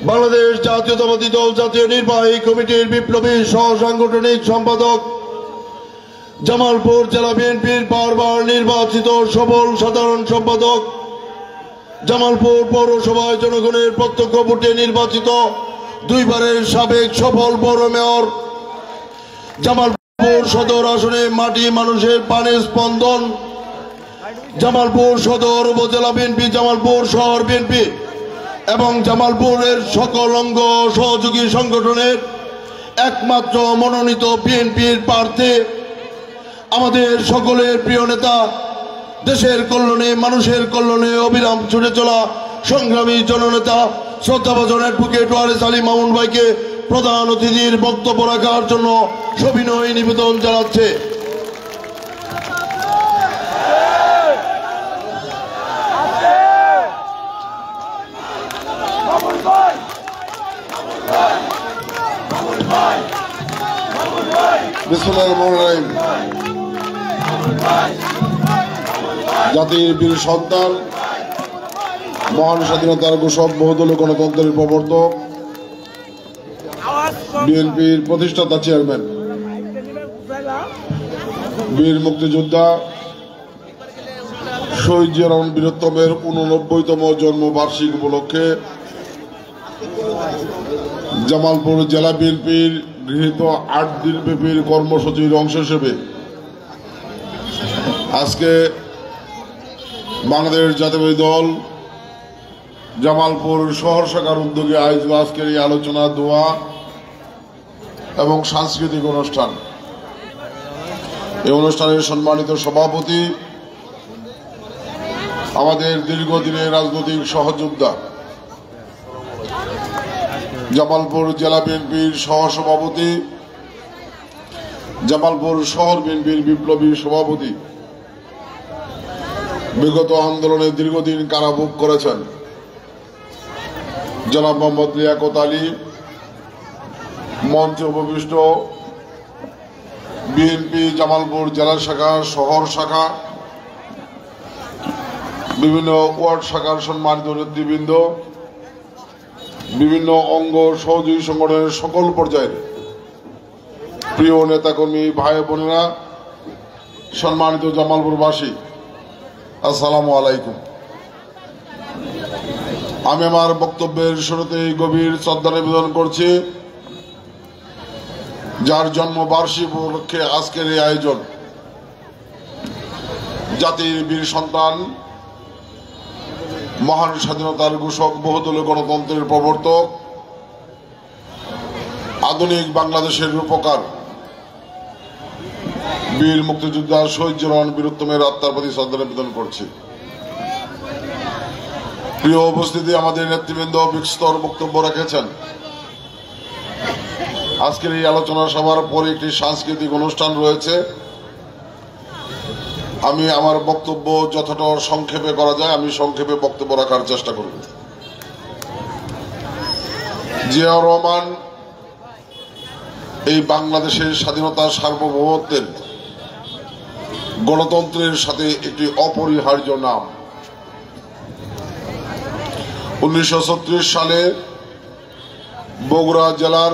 বাংলাদেশ জাতীয়তাবাদী দল জাতীয় নির্বাহী কমিটির বিপ্লবী সহ সাংগঠনিক সম্পাদক, জামালপুর জেলা বিএনপির বারবার নির্বাচিত সফল সাধারণ সম্পাদক, জামালপুর পৌরসভায় জনগণের প্রত্যক্ষ ভোটে নির্বাচিত দুইবারের সাবেক সফল পৌর মেয়র, জামালপুর সদর আসনে মাটি মানুষের প্রাণের স্পন্দন, জামালপুর সদর উপজেলা বিএনপি, জামালপুর শহর বিএনপি এবং জামালপুরের সকল অঙ্গ সহযোগী সংগঠনের একমাত্র মনোনীত বিএনপির প্রার্থী, আমাদের সকলের প্রিয় নেতা, দেশের কল্যাণে মানুষের কল্যাণে অবিরাম ছুটে চলা সংগ্রামী জননেতা শ্রদ্ধাভাজন অ্যাডভোকেট ওয়ারেস আলী মামুন ভাইকে প্রধান অতিথির বক্তব্য রাখার জন্য সবিনয় নিবেদন জানাচ্ছে। জাতির বীর সন্তান, মহান স্বাধীনতার ঘোষক, বহুদলীয় গণতন্ত্রের প্রবর্তক, বিএনপির প্রতিষ্ঠাতা চেয়ারম্যান, বীর মুক্তিযোদ্ধা শহীদ জিয়া রহমান বীরোত্তমের 89তম জন্মবার্ষিকী উপলক্ষে জামালপুর জেলা বিএনপির গৃহীত 8 দিনব্যাপী কর্মসূচির অংশ হিসেবে আজকে বাংলাদেশ জাতীয়তাবাদী দল জামালপুর শহর শাখার উদ্যোগে আয়োজিত আজকের এই আলোচনা, দোয়া এবং সাংস্কৃতিক অনুষ্ঠান। এই অনুষ্ঠানের সম্মানিত সভাপতি, আমাদের দীর্ঘদিনের রাজনৈতিক সহযোদ্ধা, জামালপুর জেলা বিএনপির সহসভাপতি, জামালপুর শহর বিএনপির বিপ্লবী সভাপতি, বিগত আন্দোলনে দীর্ঘদিন কারাভোগ করেছেন জনাব মোহাম্মদ লিয়াকত আলী, মঞ্চে উপবিষ্ট বিএনপি জামালপুর জেলা শাখা, শহর শাখা, বিভিন্ন ওয়ার্ড শাখার সম্মানিত নেতৃবৃন্দ, বিভিন্ন অঙ্গ সহযোগী সংগঠনের সকল পর্যায়ের প্রিয় নেতাকর্মী, ভাই বোনেরা, সম্মানিত জামালপুরবাসী, আসসালামু আলাইকুম। আমি আমার বক্তব্যের শুরুতেই গভীর শ্রদ্ধা নিবেদন করছি যার জন্মবার্ষিকী উপলক্ষে আজকের এই আয়োজন। জাতির বীর সন্তান, মহান স্বাধীনতার ঘোষক, বহুদলীয় গণতন্ত্রের প্রবর্তক, আধুনিক বাংলাদেশের রূপকার, বীর মুক্তিযোদ্ধা শহীদ জিয়া রহমান বীরোত্তমের আত্মার প্রতি শ্রদ্ধা নিবেদন করছি। প্রিয় উপস্থিতি, আমাদের নেতৃবৃন্দ বিস্তর বক্তব্য রেখেছেন। আজকের এই আলোচনা সভার পরে একটি সাংস্কৃতিক অনুষ্ঠান রয়েছে। আমি আমার বক্তব্য যতটা সংক্ষেপে করা যায় আমি সংক্ষেপে বক্তব্য রাখার চেষ্টা করব। জিয়াউর রহমান এই বাংলাদেশের স্বাধীনতা, সার্বভৌমত্বের, গণতন্ত্রের সাথে একটি অপরিহার্য নাম। 1936 সালে বগুড়া জেলার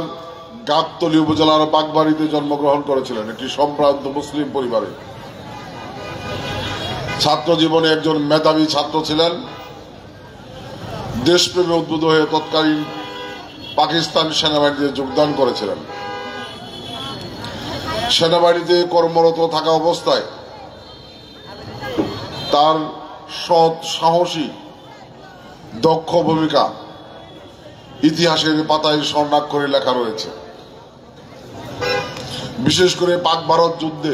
গাবতলী উপজেলার বাগবাড়িতে জন্মগ্রহণ করেছিলেন একটি সম্ভ্রান্ত মুসলিম পরিবারে। ছাত্র জীবনে একজন মেধাবী ছাত্র ছিলেন। দেশপ্রেমে উদ্বুদ্ধ হয়ে তৎকালীন পাকিস্তান সেনাবাহিনীতে যোগদান করেছিলেন। সেনাবাহিনীতে কর্মরত থাকা অবস্থায় তার সৎ, সাহসী, দক্ষ ভূমিকা ইতিহাসের পাতায় স্বর্ণাক্ষরে লেখা রয়েছে। বিশেষ করে পাক ভারত যুদ্ধে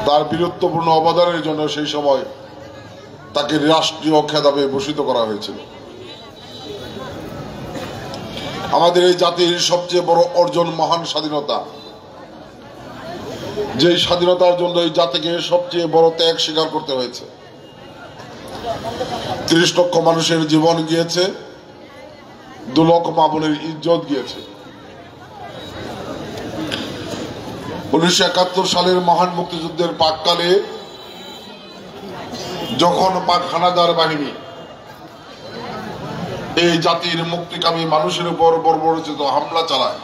তার বীরত্বপূর্ণ অবদানের জন্য সেই সময় তাকে রাষ্ট্রীয় খেতাবে ভূষিত করা হয়েছিল। আমাদের এই জাতির সবচেয়ে বড় অর্জন মহান স্বাধীনতা, যেই স্বাধীনতার জন্য এই জাতিকে সবচেয়ে বড় ত্যাগ স্বীকার করতে হয়েছে। 30 লক্ষ মানুষের জীবন গিয়েছে, 2 লক্ষ মা বোনের ইজ্জত গিয়েছে। 1971 সালের মহান মুক্তিযুদ্ধের প্রাক্কালে যখন পাক হানাদার বাহিনী এই জাতির মুক্তিকামী মানুষের উপর বর্বরচিত হামলা চালায়,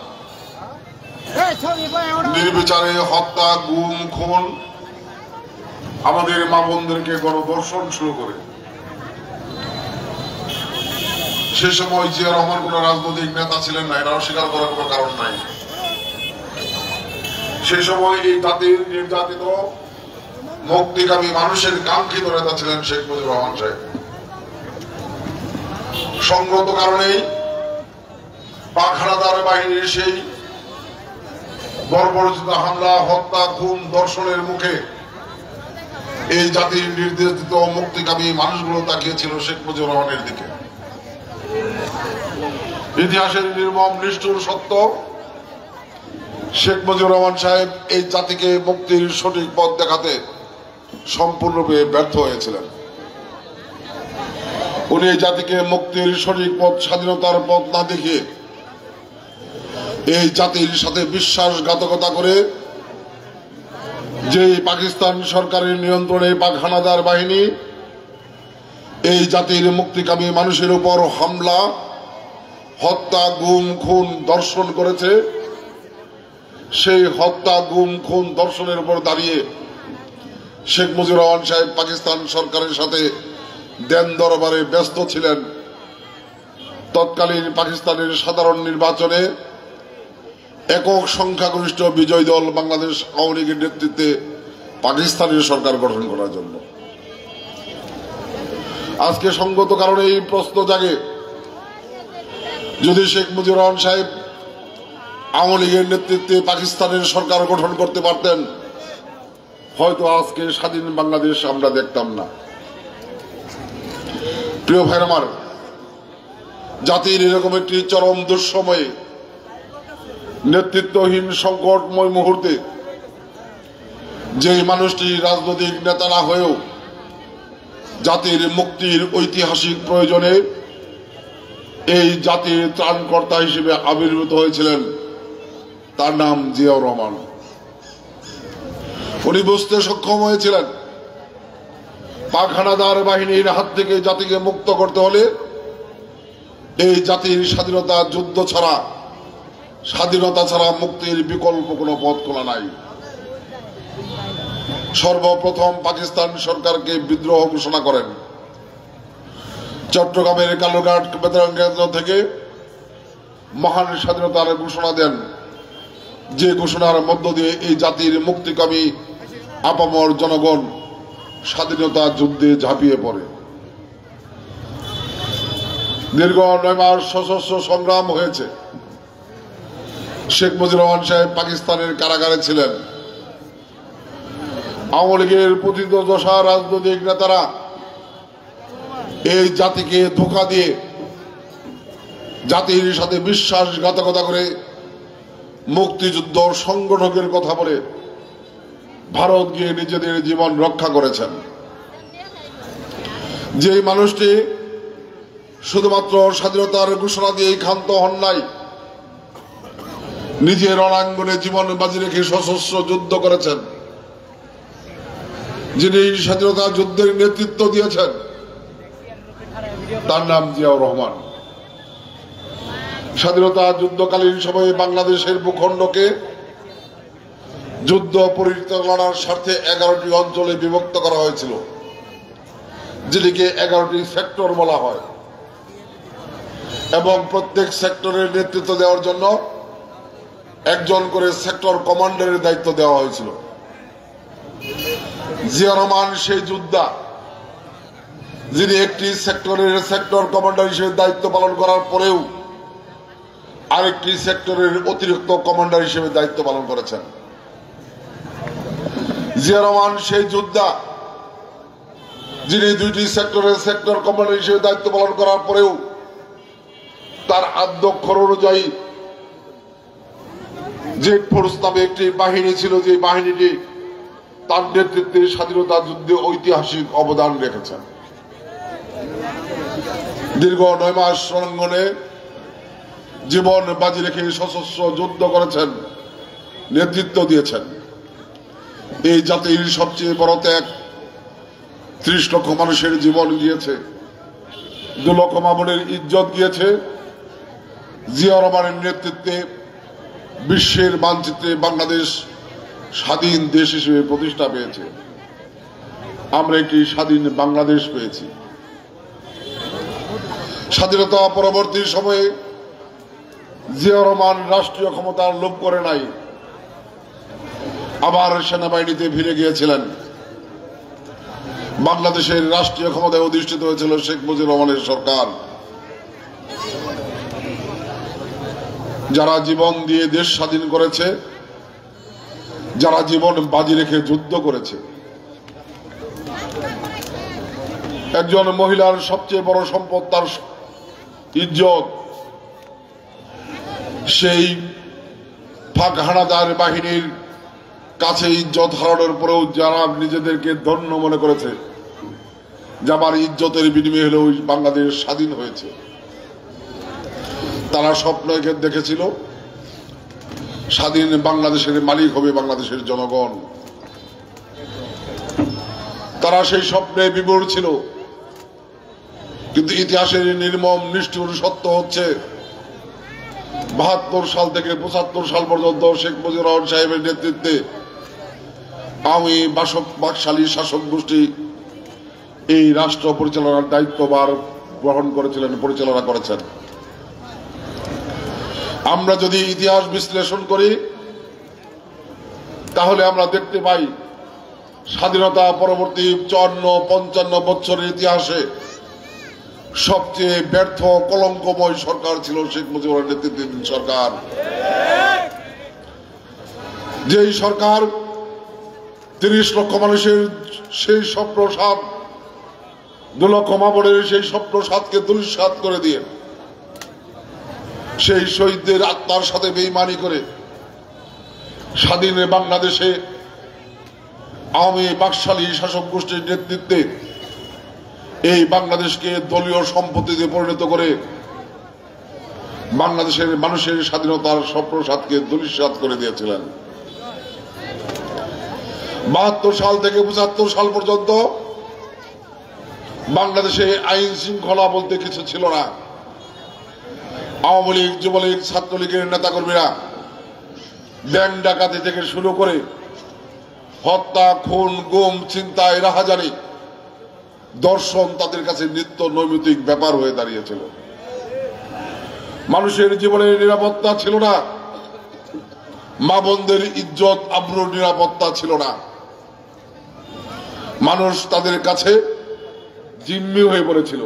নির্বিচারে হত্যা, গুম, খুন, আমাদের মা বোনদেরকে গণধর্ষণ শুরু করে। সে সময় জিয়া রহমান কোন রাজনৈতিক নেতা ছিলেন না, এটা অস্বীকার করার কোনো কারণ নাই। সে সময় এই জাতির নির্যাতিত মুক্তিকামী মানুষের কাঙ্ক্ষিত নেতা ছিলেন শেখ মুজিবুর রহমান সাহেব। সংগত কারণেই পাক হানাদার বাহিনীর সেই বর্বরচিত হামলা, হত্যা, খুন, ধর্ষণের মুখে এই জাতির নির্যাতিত মুক্তিকামী মানুষগুলো তাকিয়েছিল শেখ মুজিবুর রহমানের দিকে। ইতিহাসের নির্মম নিষ্ঠুর সত্য, শেখ মুজিবুর রহমান সাহেব এই জাতিকে মুক্তির সঠিক পথ দেখাতে সম্পূর্ণরূপে ব্যর্থ হয়েছিলেন। উনি এই জাতিকে মুক্তির সঠিক পথ, স্বাধীনতার পথ না দেখিয়ে এই জাতির সাথে বিশ্বাসঘাতকতা করে যে পাকিস্তান সরকারের নিয়ন্ত্রণে পাক হানাদার বাহিনী এই জাতির মুক্তিকামী মানুষের উপর হামলা, হত্যা, গুম, খুন, ধর্ষণ করেছে, সেই হত্যা, গুম, খুন, ধর্ষণের উপর দাঁড়িয়ে শেখ মুজিবুর রহমান সাহেব পাকিস্তান সরকারের সাথে দেন দরবারে ব্যস্ত ছিলেন। তৎকালীন পাকিস্তানের সাধারণ নির্বাচনে একক সংখ্যাগরিষ্ঠ বিজয়ী দল বাংলাদেশ আওয়ামী লীগের নেতৃত্বে পাকিস্তানের সরকার গঠন করার জন্য। আজকে সঙ্গত কারণে এই প্রশ্ন জাগে, যদি শেখ মুজিবুর রহমান সাহেব আওয়ামী লীগের নেতৃত্বে পাকিস্তানের সরকার গঠন করতে পারতেন, হয়তো আজকে স্বাধীন বাংলাদেশ আমরা দেখতাম না। প্রিয় ভাই আমার, জাতির এরকম একটি চরম দুঃসময়ে, নেতৃত্বহীন সংকটময় মুহূর্তে যে মানুষটি রাজনৈতিক নেতা না হয়েও জাতির মুক্তির ঐতিহাসিক প্রয়োজনে এই জাতির ত্রাণকর্তা হিসেবে আবির্ভূত হয়েছিলেন, তার নাম জিয়াউর রহমান। উনি বুঝতে সক্ষম হয়েছিলেন পাক হানাদার বাহিনীর হাত থেকে জাতিকে মুক্ত করতে হলে এই জাতির স্বাধীনতা যুদ্ধ ছাড়া, স্বাধীনতা ছাড়া মুক্তির বিকল্প কোনো পথ খোলা নাই। সর্বপ্রথম পাকিস্তান সরকারকে বিদ্রোহ ঘোষণা করেন। চট্টগ্রামের কালুরঘাট বেতার কেন্দ্র থেকে মহান স্বাধীনতার ঘোষণা দেন, যে ঘোষণার মধ্য দিয়ে এই জাতির মুক্তিকামী আপামর জনগণ স্বাধীনতা যুদ্ধে ঝাঁপিয়ে পড়ে। দীর্ঘ 9 মাস সশস্ত্র সংগ্রাম হয়েছে। শেখ মুজিবুর রহমান সাহেব পাকিস্তানের কারাগারে ছিলেন। আওয়ামী লীগের পতিত দশা রাজনৈতিক নেতারা এই জাতিকে ধোঁকা দিয়ে, জাতির সাথে বিশ্বাসঘাতকতা করে মুক্তিযুদ্ধ সংগঠকের কথা বলে ভারত গিয়ে নিজেদের জীবন রক্ষা করেছেন। যে মানুষটি শুধুমাত্র স্বাধীনতার ঘোষণা দিয়ে ক্ষান্ত হন নাই, নিজের রণাঙ্গনে জীবন বাজি রেখে সশস্ত্র যুদ্ধ করেছেন, যিনি স্বাধীনতা যুদ্ধের নেতৃত্ব দিয়েছেন, তার নাম জিয়াউর রহমান। স্বাধীনতা যুদ্ধকালীন সময়ে বাংলাদেশের ভূখণ্ডকে যুদ্ধ পরিচালনার স্বার্থে 11টি অঞ্চলে বিভক্ত করা হয়েছিল, যেটিকে 11টি সেক্টর বলা হয়, এবং প্রত্যেক সেক্টরের নেতৃত্ব দেওয়ার জন্য একজন করে সেক্টর কমান্ডারের দায়িত্ব দেওয়া হয়েছিল। জিয়াউর রহমান সেই যোদ্ধা, যিনি একটি সেক্টরের সেক্টর কমান্ডার হিসেবে দায়িত্ব পালন করার পরেও আরেকটি সেক্টরের অতিরিক্ত কমান্ডার হিসেবে দায়িত্ব পালন করেছেন। জিয়াউর রহমান সেই যোদ্ধা, যিনি 2টি সেক্টরের সেক্টর কমান্ডার হিসেবে দায়িত্ব পালন করার পরেও তার আদ্যক্ষর অনুযায়ী জেড ফোর্স নামে একটি বাহিনী ছিল, যে বাহিনীটি তার নেতৃত্বে স্বাধীনতা যুদ্ধে ঐতিহাসিক অবদান রেখেছেন। দীর্ঘ 9 মাস রণাঙ্গনে জীবন বাজি রেখে সশস্ত্র যুদ্ধ করেছেন, নেতৃত্ব দিয়েছেন। এই জাতির সবচেয়ে বড় ত্যাগ, 30 লক্ষ মানুষের জীবন গিয়েছে। দু লক্ষ মামুনের ইজ্জত গিয়েছে। জিয়া রহমানের নেতৃত্বে বিশ্বের মানচিত্রে বাংলাদেশ স্বাধীন দেশ হিসেবে প্রতিষ্ঠা পেয়েছে। আমরা একটি স্বাধীন বাংলাদেশ পেয়েছি। স্বাধীনতা পরবর্তী সময়ে জিয়া রহমান রাষ্ট্রীয় ক্ষমতার লোভ করে নাই, আবার সেনাবাহিনীতে ফিরে গিয়েছিলেন। বাংলাদেশের রাষ্ট্রীয় ক্ষমতায় অধিষ্ঠিত হয়েছিল শেখ মুজিবুর রহমানের সরকার, যারা জীবন দিয়ে দেশ স্বাধীন করেছে, যারা জীবন বাজি রেখে যুদ্ধ করেছে। একজন মহিলার সবচেয়ে বড় সম্পদ তার ইজ্জত। সেই পাক হানাদার বাহিনীর কাছে ইজ্জত হারানোর পরেও যারা নিজেদেরকে ধন্য মনে করেছে, যাবার ইজ্জতের বিনিময়ে হলেও বাংলাদেশ স্বাধীন হয়েছে, তারা স্বপ্ন দেখেছিল স্বাধীন বাংলাদেশের মালিক হবে বাংলাদেশের জনগণ। তারা সেই স্বপ্নে বিভোর ছিল। কিন্তু ইতিহাসের নির্মম নিষ্ঠুর সত্য হচ্ছে ৭২ সাল থেকে ৭৫ সাল পর্যন্ত শেখ মুজিবুর রহমান সাহেবের নেতৃত্বে আওয়ামী বাকশালী শাসক গোষ্ঠী এই রাষ্ট্র পরিচালনার দায়িত্বভার গ্রহণ করেছিলেন, পরিচালনা করেছেন। আমরা যদি ইতিহাস বিশ্লেষণ করি তাহলে আমরা দেখতে পাই স্বাধীনতা পরবর্তী ৫৪-৫৫ বছরের ইতিহাসে সবচেয়ে ব্যর্থ কলঙ্কময় সরকার ছিল শেখ মুজিবুর নেতৃত্বাধীন সরকার। যেই সরকার ৩০ লক্ষ মানুষের সেই স্বপ্নসাদ, ২ লক্ষ মামুনের সেই স্বপ্নসাদকে ধূলিসাৎ করে দিয়ে, সেই শহীদদের আত্মার সাথে বেইমানি করে স্বাধীন বাংলাদেশে আওয়ামী বাকশালী শাসক গোষ্ঠীর নেতৃত্বে এই বাংলাদেশকে দলীয় সম্পত্তিতে পরিণত করে বাংলাদেশের মানুষের স্বাধীনতার স্বপ্নসাদকে ধূলিসাৎ করে দিয়েছিলেন। ৭২ সাল থেকে ৭৫ সাল পর্যন্ত বাংলাদেশে আইন শৃঙ্খলা বলতে কিছু ছিল না। আওয়ামী লীগ, যুবলীগ, ছাত্রলীগের নেতাকর্মীরা ব্যাংক ডাকাতি থেকে শুরু করে হত্যা, খুন, গুম, ছিনতাই, রাহাজানি, দর্শন তাদের কাছে নিত্য নৈমিত্তিক ব্যাপার হয়ে দাঁড়িয়েছিল। মানুষের জীবনের নিরাপত্তা ছিল না, মা বোনদের ইজ্জত আবরুর নিরাপত্তা ছিল না। মানুষ তাদের কাছে জিম্মি হয়ে পড়েছিল।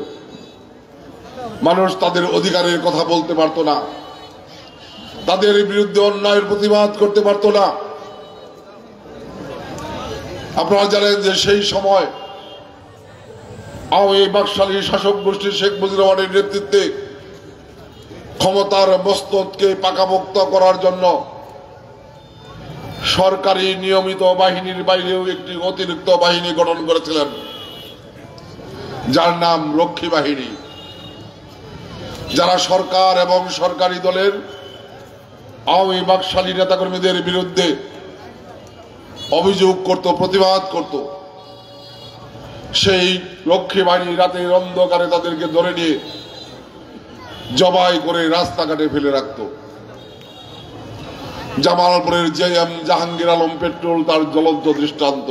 মানুষ তাদের অধিকারের কথা বলতে পারত না, তাদের বিরুদ্ধে অন্যায়ের প্রতিবাদ করতে পারত না। আপনারা জানেন যে সেই সময় আওয়ামী বাকশালী শাসক গোষ্ঠী শেখ মুজিবুর রহমানের নেতৃত্বে ক্ষমতার মস্তকে পাকাপোক্ত করার জন্য সরকারি নিয়মিত বাহিনীর বাইরেও একটি অতিরিক্ত বাহিনী গঠন করেছিলেন, যার নাম রক্ষী বাহিনী, যারা সরকার এবং সরকারি দলের আওয়ামী বাকশালী নেতাকর্মীদের বিরুদ্ধে অভিযোগ করত, প্রতিবাদ করত। সেই রক্ষী বাহিনী রাতের অন্ধকারে তাদেরকে ধরে নিয়ে জবাই করে রাস্তাঘাটে ফেলে রাখত। জামালপুরের জেএম জাহাঙ্গীর আলম পেট্রোল তার জ্বলন্ত দৃষ্টান্ত।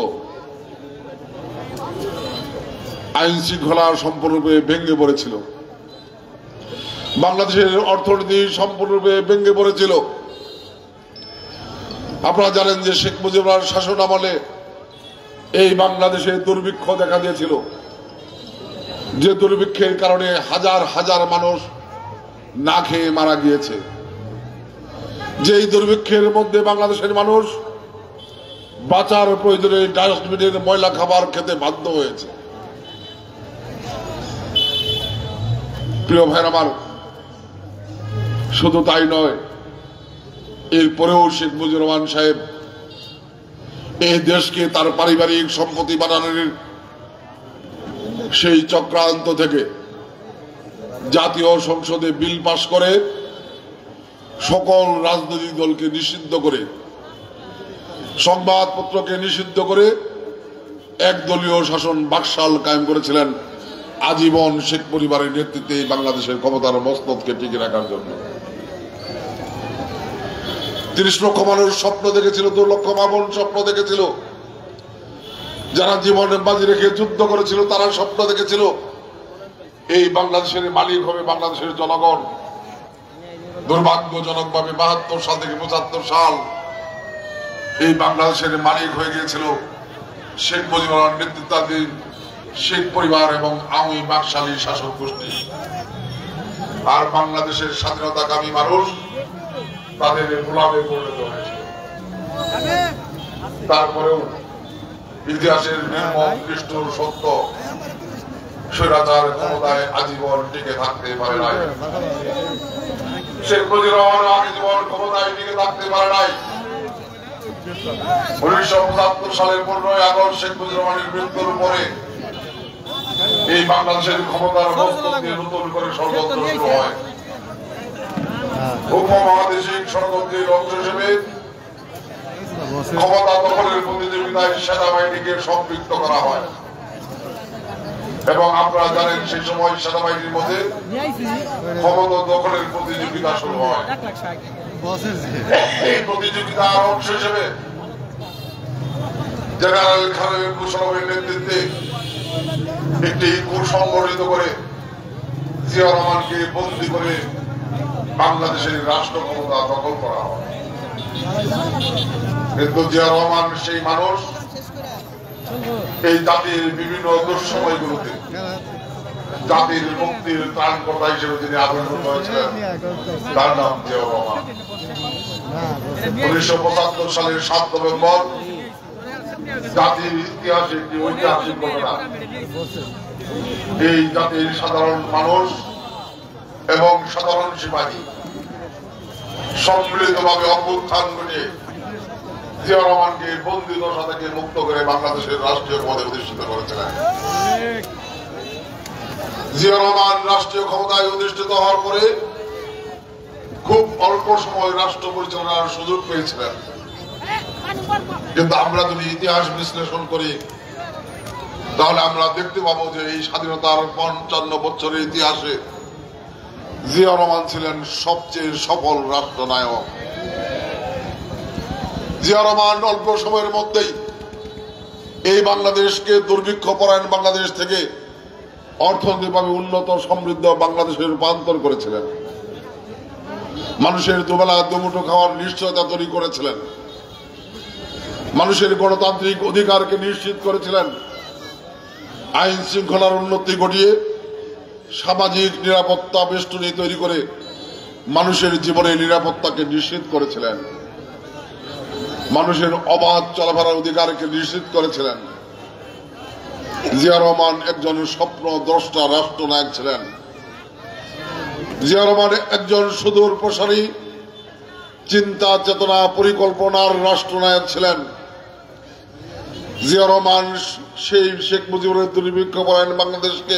আইন শৃঙ্খলা সম্পূর্ণরূপে ভেঙে পড়েছিল, বাংলাদেশের অর্থনীতি সম্পূর্ণরূপে ভেঙে পড়েছিল। আপনারা জানেন যে শেখ মুজিবুর শাসন আমলে এই বাংলাদেশে দুর্ভিক্ষ দেখা দিয়েছিল, যে দুর্ভিক্ষের কারণে হাজার হাজার মানুষ না খেয়ে মারা গিয়েছে। যেই দুর্ভিক্ষের মধ্যে বাংলাদেশের মানুষ বাঁচার প্রয়োজনে ডাস্টবিনের ময়লা খাবার খেতে বাধ্য হয়েছে। প্রিয় ভাইরা আমার, শুধু তাই নয়, এরপরেও শেখ মুজিবুর রহমান সাহেব এই দেশকে তার পারিবারিক সম্পত্তি বানানোর সেই চক্রান্ত থেকে জাতীয় সংসদে বিল পাশ করে সকল রাজনৈতিক দলকে নিষিদ্ধ করে, সংবাদপত্রকে নিষিদ্ধ করে একদলীয় শাসন বাকশাল কায়েম করেছিলেন আজীবন শেখ পরিবারের নেতৃত্বে বাংলাদেশের ক্ষমতার মসনদকে টিকে রাখার জন্য ৩০ লক্ষ মানুষ স্বপ্ন দেখেছিল, ২ লক্ষ মা-বোন স্বপ্ন দেখেছিল, যারা জীবনে বাজি রেখে যুদ্ধ করেছিল তারা স্বপ্ন দেখেছিল এই বাংলাদেশের মালিক হবে বাংলাদেশের জনগণ। দুর্ভাগ্যজনকভাবে ৭২ সাল থেকে ৭৫ সাল এই বাংলাদেশের মালিক হয়ে গিয়েছিল শেখ মুজিবুর নেতৃত্বাধীন শেখ পরিবার এবং আওয়ামী বাকশালী শাসক গোষ্ঠী। আর বাংলাদেশের স্বাধীনতাকামী মানুষ তাদের গোলামে পরিণত হয়েছিল। তারপরেও ইতিহাসের নির্মম নিষ্ঠুর সত্য, স্বৈরাচার ক্ষমতায় আজীবন টিকে থাকতে পারে নাই। শেখ মুজিবুর রহমান আজীবন ক্ষমতায় টিকে থাকতে পারে নাই। ১৯৭৫ সালের ১৫ই আগস্ট শেখ মুজিবুর রহমানের মৃত্যুর পরে এই বাংলাদেশের ক্ষমতার মস্তক দিয়ে নতুন করে ষড়যন্ত্র শুরু হয়। উপমহাদেশিক ষড়যন্ত্রের অংশ হিসেবে ক্ষমতা দখলের প্রতিযোগিতায় সেনাবাহিনীকে সম্পৃক্ত করা হয় এবং আপনারা জানেন সেই সময় সেনাবাহিনীর মধ্যে ক্ষমতা দখলের প্রতিযোগিতা শুরু হয়। এই প্রতিযোগিতার অংশ হিসেবে জেনারেল খালেদ মোশাররফের নেতৃত্বে একটি কুসংগঠিত করে জিয়া রহমানকে বন্দী করে বাংলাদেশের রাষ্ট্র ক্ষমতা দখল করা হয়। কিন্তু জিয়া রহমান সেই মানুষ এই জাতির বিভিন্ন দুঃসময়গুলোতে জাতির মুক্তির ত্রাণকর্তা হিসেবে যিনি আবির্ভূত হয়েছিলেন তার নাম জিয়া রহমান। ১৯৭৫ সালের ৭ নভেম্বর জাতির ইতিহাসে একটি ঐতিহাসিক ঘটনা। এই জাতির সাধারণ মানুষ এবং সাধারণ সিপাহী সম্মিলিতভাবে অভ্যুত্থান ঘটিয়ে জিয়া রহমানকে বন্দী দশা থেকে মুক্ত করে বাংলাদেশের রাষ্ট্রীয় পদে অধিষ্ঠিত করেছিলেন। জিয়া রহমান রাষ্ট্রীয় ক্ষমতায় অধিষ্ঠিত হওয়ার পরে খুব অল্প সময় রাষ্ট্র পরিচালনার সুযোগ পেয়েছিলেন। কিন্তু আমরা যদি ইতিহাস বিশ্লেষণ করি তাহলে আমরা দেখতে পাবো যে এই স্বাধীনতার ৫৫ বছরের ইতিহাসে জিয়া রহমান ছিলেন সবচেয়ে সফল রাষ্ট্রনায়ক। জিয়া রহমান অল্প সময়ের মধ্যেই এই বাংলাদেশকে দুর্ভিক্ষ পরায়ণ বাংলাদেশ থেকে অর্থনৈতিকভাবে উন্নত সমৃদ্ধ বাংলাদেশে রূপান্তর করেছিলেন। মানুষের দুবেলা দুমুঠো খাওয়ার নিশ্চয়তা তৈরি করেছিলেন। মানুষের গণতান্ত্রিক অধিকারকে নিশ্চিত করেছিলেন। আইন শৃঙ্খলার উন্নতি ঘটিয়ে সামাজিক নিরাপত্তা বেষ্টনী তৈরি করে মানুষের জীবনের নিরাপত্তাকে নিশ্চিত করেছিলেন। মানুষের অবাধ চলাফেরার অধিকারকে নিশ্চিত করেছিলেন। জিয়া রহমান একজন স্বপ্ন দ্রষ্টা রাষ্ট্রনায়ক ছিলেন। জিয়া রহমান একজন সুদূর প্রসারী চিন্তা চেতনা পরিকল্পনার রাষ্ট্রনায়ক ছিলেন। জিয়া রহমান সেই শেখ মুজিবুরের দুর্ভিক্ষ পরায়ণ বাংলাদেশকে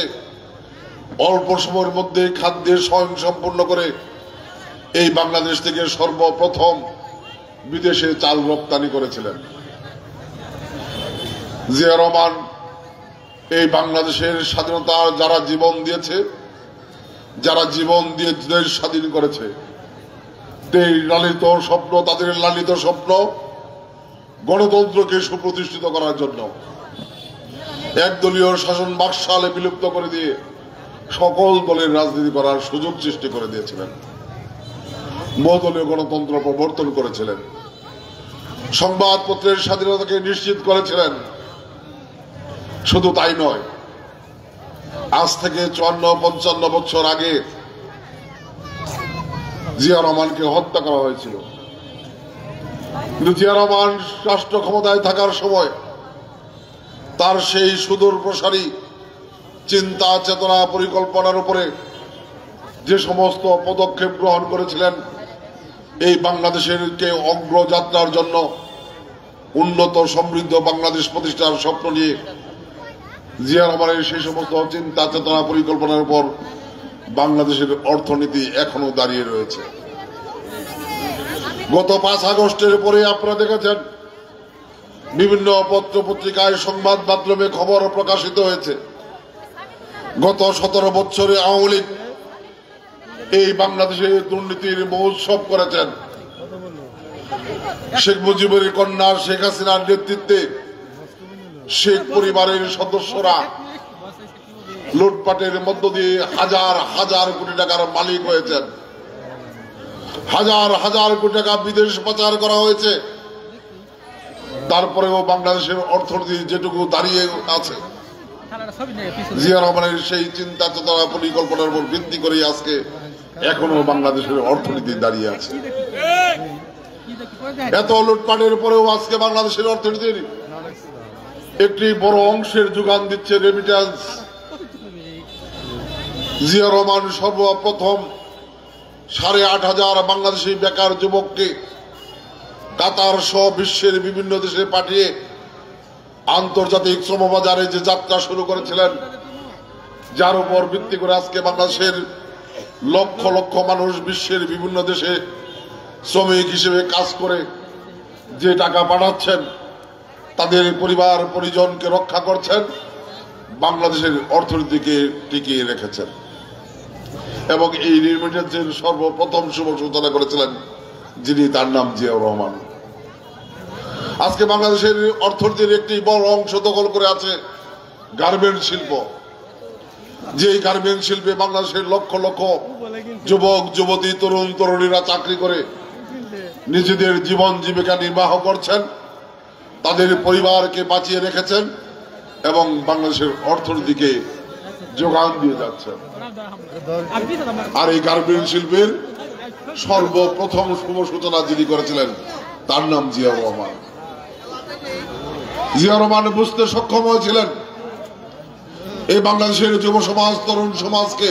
অল্প সময়ের মধ্যে খাদ্যের স্বয়ংসম্পূর্ণ করে এই বাংলাদেশ থেকে সর্বপ্রথম বিদেশে চাল রপ্তানি করেছিলেন। জিয়া রহমান এই বাংলাদেশের স্বাধীনতা যারা জীবন দিয়েছে, যারা জীবন দিয়ে দেশ স্বাধীন করেছে, এই লালিত স্বপ্ন, তাদের লালিত স্বপ্ন গণতন্ত্রকে সুপ্রতিষ্ঠিত করার জন্য একদলীয় শাসন বাকশালে বিলুপ্ত করে দিয়ে সকল দলের রাজনীতি করার সুযোগ সৃষ্টি করে দিয়েছিলেন। বহুদলীয় গণতন্ত্র প্রবর্তন করেছিলেন। সংবাদপত্রের স্বাধীনতাকে নিশ্চিত করেছিলেন। শুধু তাই নয়, আজ থেকে ৫৪ বছর আগে জিয়া রহমানকে হত্যা করা হয়েছিল। কিন্তু জিয়া রহমান রাষ্ট্র ক্ষমতায় থাকার সময় তার সেই সুদূর প্রসারী চিন্তা চেতনা পরিকল্পনার উপরে যে সমস্ত পদক্ষেপ গ্রহণ করেছিলেন এই বাংলাদেশের অগ্রযাত্রার জন্য, উন্নত সমৃদ্ধ বাংলাদেশ প্রতিষ্ঠার স্বপ্ন নিয়ে জিয়া রহমানের সেই সমস্ত চিন্তা চেতনা পরিকল্পনার উপর বাংলাদেশের অর্থনীতি এখনো দাঁড়িয়ে রয়েছে। গত ৫ আগস্টের পরে আপনারা দেখেছেন বিভিন্ন পত্র পত্রিকায় সংবাদ মাধ্যমে খবর প্রকাশিত হয়েছে গত 17 বছরে আওয়ামী লীগ এই বাংলাদেশে দুর্নীতির মহোৎসব করেছেন। শেখ মুজিবের কন্যা শেখ হাসিনার নেতৃত্বে শেখ পরিবারের সদস্যরা লুটপাটের মধ্য দিয়ে হাজার হাজার কোটি টাকার মালিক হয়েছেন। হাজার হাজার কোটি টাকা বিদেশ পাচার করা হয়েছে। তারপরেও বাংলাদেশের অর্থনীতি যেটুকু দাঁড়িয়ে আছে, জিয়া রহমানের সেই চিন্তা চেতনা পরিকল্পনার উপর ভিত্তি করে আজকে এখনো বাংলাদেশের অর্থনীতি দাঁড়িয়ে আছে। এত লুটপাটের পরেও আজকে বাংলাদেশের অর্থনীতির একটি বড় অংশের যোগান দিচ্ছে রেমিটেন্স। জিয়া রহমান সর্বপ্রথম 8,500 বাংলাদেশি বেকার যুবককে কাতার সহ বিশ্বের বিভিন্ন দেশে পাঠিয়ে আন্তর্জাতিক শ্রমবাজারে যে যাত্রা শুরু করেছিলেন, যার উপর ভিত্তি করে আজকে বাংলাদেশের লক্ষ লক্ষ মানুষ বিশ্বের বিভিন্ন দেশে শ্রমিক হিসেবে কাজ করে যে টাকা পাঠাচ্ছেন, তাদের পরিবার পরিজনকে রক্ষা করছেন, বাংলাদেশের অর্থনীতিকে টিকিয়ে রেখেছেন। এবং এই রেমিটেন্সের সর্বপ্রথম শুভ সূচনা করেছিলেন যিনি, তার নাম জিয়াউর রহমান। আজকে বাংলাদেশের অর্থনীতির একটি বড় অংশ দখল করে আছে গার্মেন্টস শিল্প। যে গার্মেন্টস শিল্পে বাংলাদেশের লক্ষ লক্ষ যুবক যুবতী তরুণ তরুণীরা চাকরি করে নিজেদের জীবন জীবিকা নির্বাহ করছেন, তাদের পরিবারকে বাঁচিয়ে রেখেছেন এবং বাংলাদেশের অর্থনীতিকে যোগান দিয়ে যাচ্ছেন। আর এই গার্মেন্টস শিল্পের সর্বপ্রথম শুভ সূচনা যিনি করেছিলেন, তার নাম জিয়াউর রহমান। জিয়াউর রহমান বুঝতে সক্ষম হয়েছিলেন এই বাংলাদেশের যুব সমাজ তরুণ সমাজকে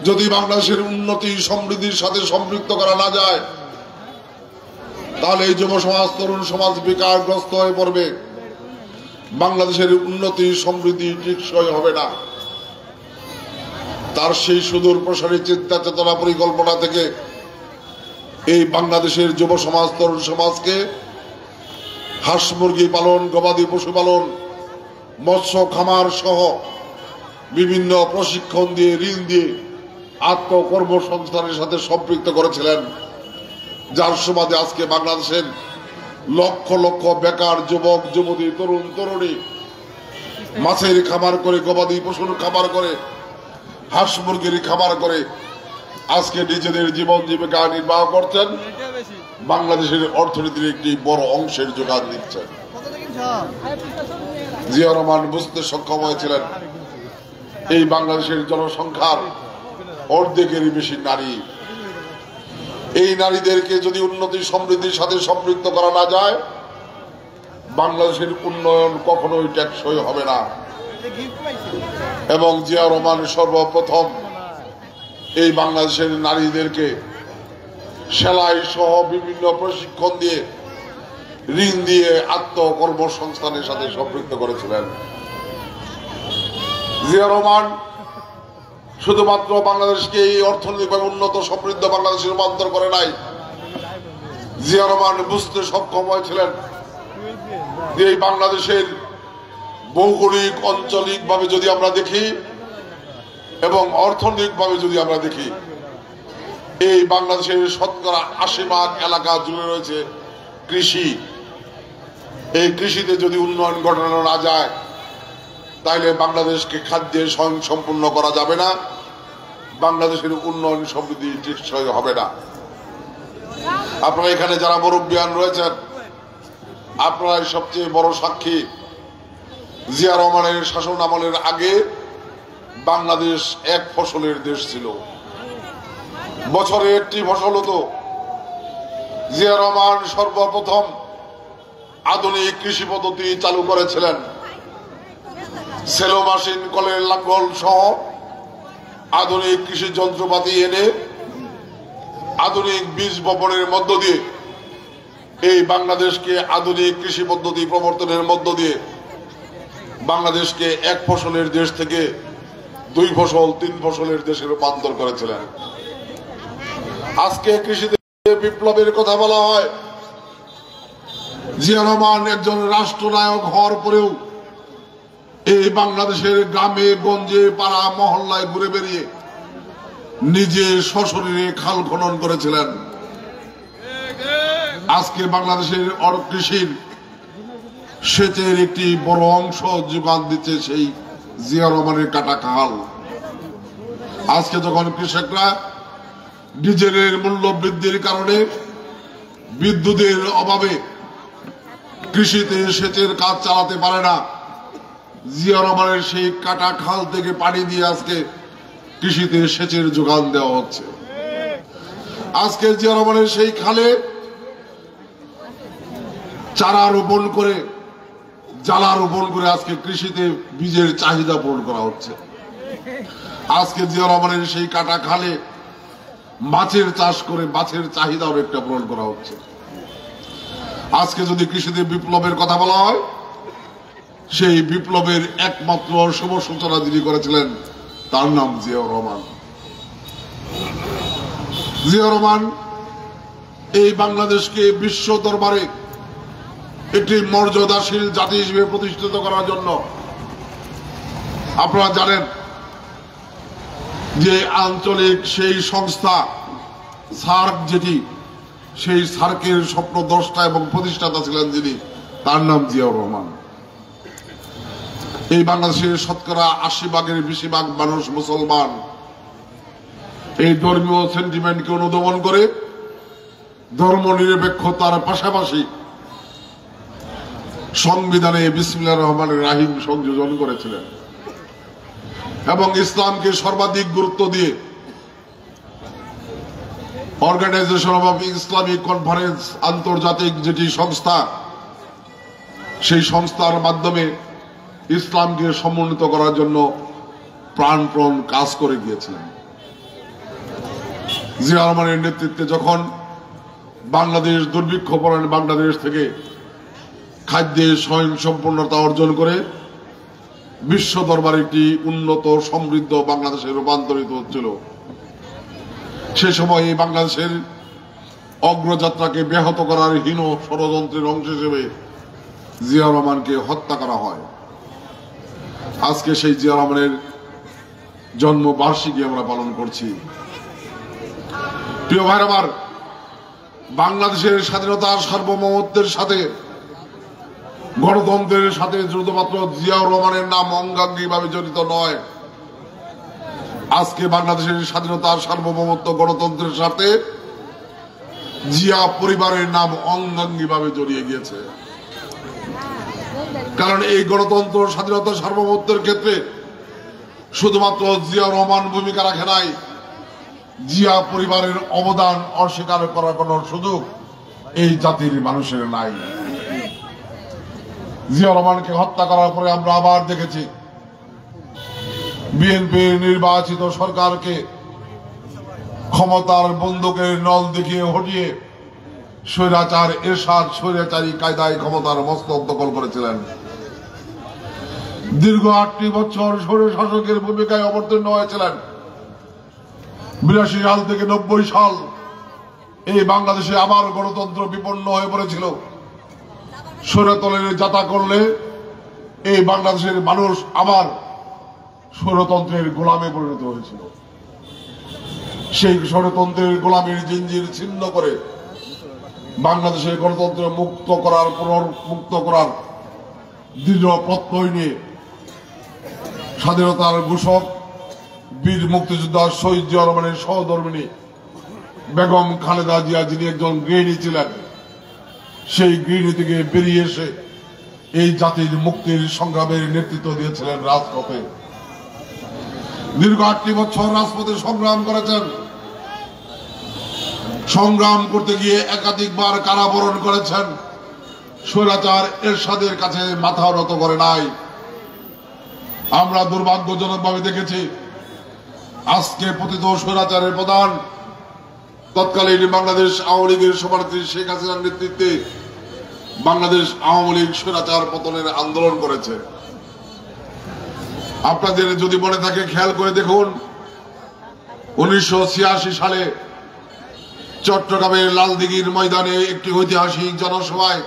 যদি বাংলাদেশের উন্নতি সমৃদ্ধির সাথে সম্পৃক্ত করা না যায়, তাহলে এই যুব সমাজ তরুণ সমাজ বেকারগ্রস্ত হয়ে পড়বে, বাংলাদেশের উন্নতি সমৃদ্ধি টেকসই হবে না। তার সেই সুদূর প্রসারী চিন্তা চেতনা পরিকল্পনা থেকে এই বাংলাদেশের যুব সমাজ তরুণ সমাজকে হাঁস মুরগি পালন, গবাদি পশু পালন, মৎস্য খামার সহ বিভিন্ন প্রশিক্ষণ দিয়ে, ঋণ দিয়ে আত্মকর্মসংস্থানের সাথে সম্পৃক্ত করেছিলেন, যার সুবাদে আজকে বাংলাদেশের লক্ষ লক্ষ বেকার যুবক যুবতী তরুণ তরুণী মাছের খামার করে, গবাদি পশুর খামার করে, হাঁস মুরগির খামার করে আজকে নিজেদের জীবন জীবিকা নির্বাহ করছেন, বাংলাদেশের অর্থনীতির একটি বড় অংশের যোগান দিচ্ছেন। জিয়াউর রহমান বুঝতে সক্ষম হয়েছিলেন এই বাংলাদেশের জনসংখ্যার অর্ধেকেরই বেশি নারী। এই নারীদেরকে যদি উন্নতি সমৃদ্ধির সাথে সম্পৃক্ত করা না যায়, বাংলাদেশের উন্নয়ন কখনোই টেকসই হবে না। এবং জিয়াউর রহমান সর্বপ্রথম এই বাংলাদেশের নারীদেরকে সেলাই সহ বিভিন্ন প্রশিক্ষণ দিয়ে, ঋণ দিয়ে আত্মকর্মসংস্থানের সাথে সম্পৃক্ত করেছিলেন। জিয়াউর রহমান শুধুমাত্র বাংলাদেশকে এই অর্থনৈতিকভাবে উন্নত সমৃদ্ধ বাংলাদেশে রূপান্তর করে নাই, জিয়াউর রহমান বুঝতে সক্ষম হয়েছিলেন যে এই বাংলাদেশের ভৌগোলিক আঞ্চলিক ভাবে যদি আমরা দেখি এবং অর্থনৈতিক ভাবে যদি আমরা দেখি, এই বাংলাদেশের শতকরা 80% এলাকা জুড়ে রয়েছে কৃষি। এই কৃষিতে যদি উন্নয়ন ঘটানো না যায়, তাহলে বাংলাদেশকে খাদ্যে স্বয়ংসম্পূর্ণ করা যাবে না, বাংলাদেশের উন্নয়ন সমৃদ্ধি টেকসই হবে না। আপনারা এখানে যারা মুরব্বিয়ান রয়েছেন, আপনারা সবচেয়ে বড় সাক্ষী। জিয়া রহমানের শাসন আমলের আগে বাংলাদেশ এক ফসলের দেশ ছিল, বছরে একটি ফসল হতো। জিয়া রহমান সর্বপ্রথম আধুনিক কৃষি পদ্ধতি চালু করেছিলেন, সেলো মেশিন, কলের লাঙ্গল সহ আধুনিক কৃষি যন্ত্রপাতি এনে আধুনিক বীজ বপনের মধ্য দিয়ে এই বাংলাদেশকে আধুনিক কৃষি পদ্ধতি প্রবর্তনের মধ্য দিয়ে বাংলাদেশকে এক ফসলের দেশ থেকে 2 ফসল 3 ফসলের দেশে রূপান্তর করেছিলেন। আজকে কৃষিতে বিপ্লবের কথা বলা হয়, জিয়া রহমান একজন রাষ্ট্রনায়ক হওয়ার পরেও এই বাংলাদেশের গ্রামে গঞ্জে পাড়া মহল্লায় ঘুরে বেরিয়ে নিজে সশরীরে খাল খনন করেছিলেন। আজকে বাংলাদেশের কৃষির সেচের একটি বড় অংশ যোগান দিচ্ছে সেই জিয়া রহমানের কাটা খাল। আজকে যখন কৃষকরা ডিজেলের মূল্য বৃদ্ধির কারণে বিদ্যুতের অভাবে কৃষিতে সেচের কাজ চালাতে পারে না, জিয়া রহমানের সেই কাটা খাল থেকে পানি দিয়ে আজকে কৃষিতে সেচের যোগান দেওয়া হচ্ছে। আজকে জিয়া রহমানের সেই খালে চারা রোপণ করে জ্বালা রোপণ করে আজকে কৃষিতে বীজের চাহিদা পূরণ করা হচ্ছে। আজকে জিয়া রহমানের সেই কাটা খালে মাছের চাষ করে মাছের চাহিদা অনেকটা পূরণ করা হচ্ছে। আজকে যদি কৃষিতে বিপ্লবের কথা বলা হয়, সেই বিপ্লবের একমাত্র শুভ সূচনা যিনি করেছিলেন তার নাম জিয়াউর রহমান। জিয়াউর রহমান এই বাংলাদেশকে বিশ্ব দরবারে একটি মর্যাদাশীল জাতি হিসেবে প্রতিষ্ঠিত করার জন্য, আপনারা জানেন যে আঞ্চলিক সেই সংস্থা সার্ক, যেটি সেই সার্কের স্বপ্নদ্রষ্টা এবং প্রতিষ্ঠাতা ছিলেন যিনি, তার নাম জিয়াউর রহমান। এই বাংলাদেশের শতকরা ৮০ বেশি ভাগ মানুষ মুসলমান। এই ধর্মীয় সেন্টিমেন্টকে অনুধাবন করে ধর্ম নিরপেক্ষতার পাশাপাশি সংবিধানে বিসমিল্লাহির রহমানির রহিম সংযোজন করেছিলেন এবং ইসলামকে সর্বাধিক গুরুত্ব দিয়ে অর্গানাইজেশন অফ ইসলামিক কনফারেন্স, আন্তর্জাতিক যেটি সংস্থা, সেই সংস্থার মাধ্যমে ইসলামকে সমুন্নত করার জন্য প্রাণপণ কাজ করে গিয়েছিলেন। জিয়া রহমানের নেতৃত্বে যখন বাংলাদেশ দুর্ভিক্ষ পরায়ণ বাংলাদেশ থেকে খাদ্যে স্বয়ংসম্পূর্ণতা অর্জন করে বিশ্ব দরবারে একটি উন্নত সমৃদ্ধ বাংলাদেশে রূপান্তরিত হচ্ছিল, সে সময় এই বাংলাদেশের অগ্রযাত্রাকে ব্যাহত করার হীন ষড়যন্ত্রের অংশ হিসেবে জিয়া রহমানকে হত্যা করা হয়। আজকে সেই জিয়া রহমানের জন্মবার্ষিকী আমরা পালন করছি। প্রিয় ভাইরা আমার, বাংলাদেশের স্বাধীনতার সার্বভৌমত্বের সাথে গণতন্ত্রের সাথে শুধুমাত্র জিয়াউর রহমানের নাম অঙ্গাঙ্গিভাবে জড়িত নয়, আজকে বাংলাদেশের স্বাধীনতার সার্বভৌমত্ব গণতন্ত্রের সাথে জিয়া পরিবারের নাম অঙ্গাঙ্গিভাবে জড়িয়ে গিয়েছে। কারণ এই গণতন্ত্র স্বাধীনতা সার্বভৌমত্বের ক্ষেত্রে শুধুমাত্র জিয়াউর রহমান ভূমিকা রাখে নাই, জিয়া পরিবারের অবদান অস্বীকার করার কোন সুযোগ এই জাতির মানুষের নাই। জিয়াউর রহমানকে হত্যা করার পরে আমরা আবার দেখেছি বিএনপির নির্বাচিত সরকারকে ক্ষমতার বন্দুকের নল দেখিয়ে হটিয়ে স্বৈরাচার এরশাদ স্বৈরাচারী কায়দায় ক্ষমতার মস্তক দখল করেছিলেন। দীর্ঘ ৮টি বছর স্বৈর শাসকের ভূমিকায় অবতীর্ণ হয়েছিলেন। ৮২ সাল থেকে ৯০ সাল এই বাংলাদেশে আবার গণতন্ত্র বিপন্ন হয়ে পড়েছিল। স্বৈরতন্ত্রের যাতা করলে এই বাংলাদেশের মানুষ আবার স্বৈরতন্ত্রের গোলামে পরিণত হয়েছিল। সেই স্বৈরতন্ত্রের গোলামীর জিঞ্জির ছিন্ন করে বাংলাদেশের গণতন্ত্র মুক্ত করার পুনর্মুক্ত করার দৃঢ় প্রত্যয় নিয়ে স্বাধীনতার ঘোষক বীর মুক্তিযোদ্ধা শহীদ জিয়া রহমানের সহধর্মিণী বেগম খালেদা জিয়া, যিনি একজন গৃহিণী ছিলেন, সেই গৃহিণী থেকে বেরিয়ে এসে এই জাতির মুক্তির সংগ্রামের নেতৃত্ব দিয়েছিলেন রাজপথে। দীর্ঘ ৮টি বছর রাজপথে সংগ্রাম করেছেন। সংগ্রাম করতে গিয়ে একাধিকবার কারাবরণ করেছেন। স্বৈরাচার এরশাদের কাছে মাথা নত করে নাই। আমরা দুর্ভাগ্যজনকভাবে দেখেছি আজকে পতিত স্বৈরাচারের প্রধান তৎকালীন বাংলাদেশ আওয়ামী লীগের সভানেত্রী শেখ হাসিনার নেতৃত্বে বাংলাদেশ আওয়ামী লীগ স্বৈরাচার পতনের আন্দোলন করেছে। আপনাদের যদি মনে থাকে খেয়াল করে দেখুন, ১৯৮৬ সালে চট্টগ্রামের লালদিঘির ময়দানে একটি ঐতিহাসিক জনসভায়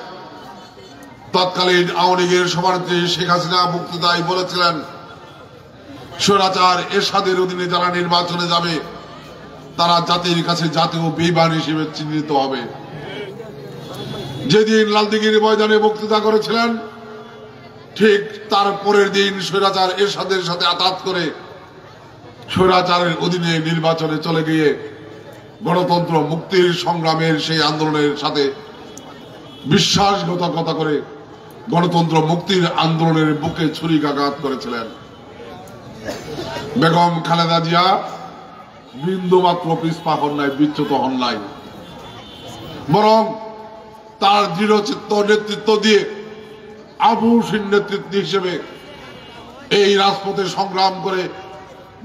তৎকালীন আওয়ামী লীগের সভানেত্রী শেখ হাসিনা বক্তৃতায় বলেছিলেন, স্বৈরাচার এরশাদের অধীনে যারা নির্বাচনে যাবে তারা জাতির কাছে জাতীয় বেঈমান হিসেবে চিহ্নিত হবে। যেদিন লালদিঘির ময়দানে বক্তৃতা করেছিলেন, ঠিক তার পরের দিন স্বৈরাচার এরশাদের সাথে আঘাত করে স্বৈরাচারের অধীনে নির্বাচনে চলে গিয়ে গণতন্ত্র মুক্তির সংগ্রামের সেই আন্দোলনের সাথে বিশ্বাসঘাতকতা করে গণতন্ত্র মুক্তির আন্দোলনের বুকে ছুরিকাঘাত করেছিলেন। বেগম খালেদা জিয়া বিন্দুমাত্র পিছপা হন নাই, বিচ্যুত হন নাই, বরং তার দৃঢ়চিত্ত নেতৃত্ব দিয়ে আবুসিন নেতৃত্ব হিসেবে এই রাজপথে সংগ্রাম করে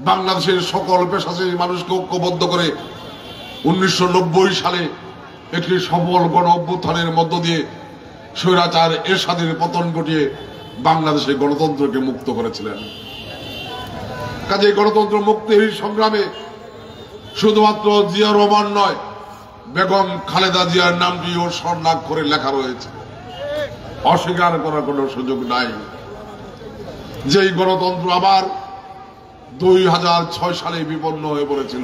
বাংলাদেশের সকল পেশাজীবী মানুষকে ঐক্যবদ্ধ করে 1990 সালে একটি সফল গণ অভ্যুত্থানের মধ্য দিয়ে স্বৈরাচার এরশাদের পতন ঘটিয়ে বাংলাদেশের গণতন্ত্রকে মুক্ত করেছিলেন। কাজে গণতন্ত্র মুক্তির সংগ্রামে শুধুমাত্র জিয়া রহমান নয়, বেগম খালেদা জিয়ার নামটিও স্বর্ণাক্ষরে লেখা রয়েছে, অস্বীকার করার কোনো সুযোগ নাই। যেই গণতন্ত্র আবার 2006 সালে বিপন্ন হয়ে পড়েছিল।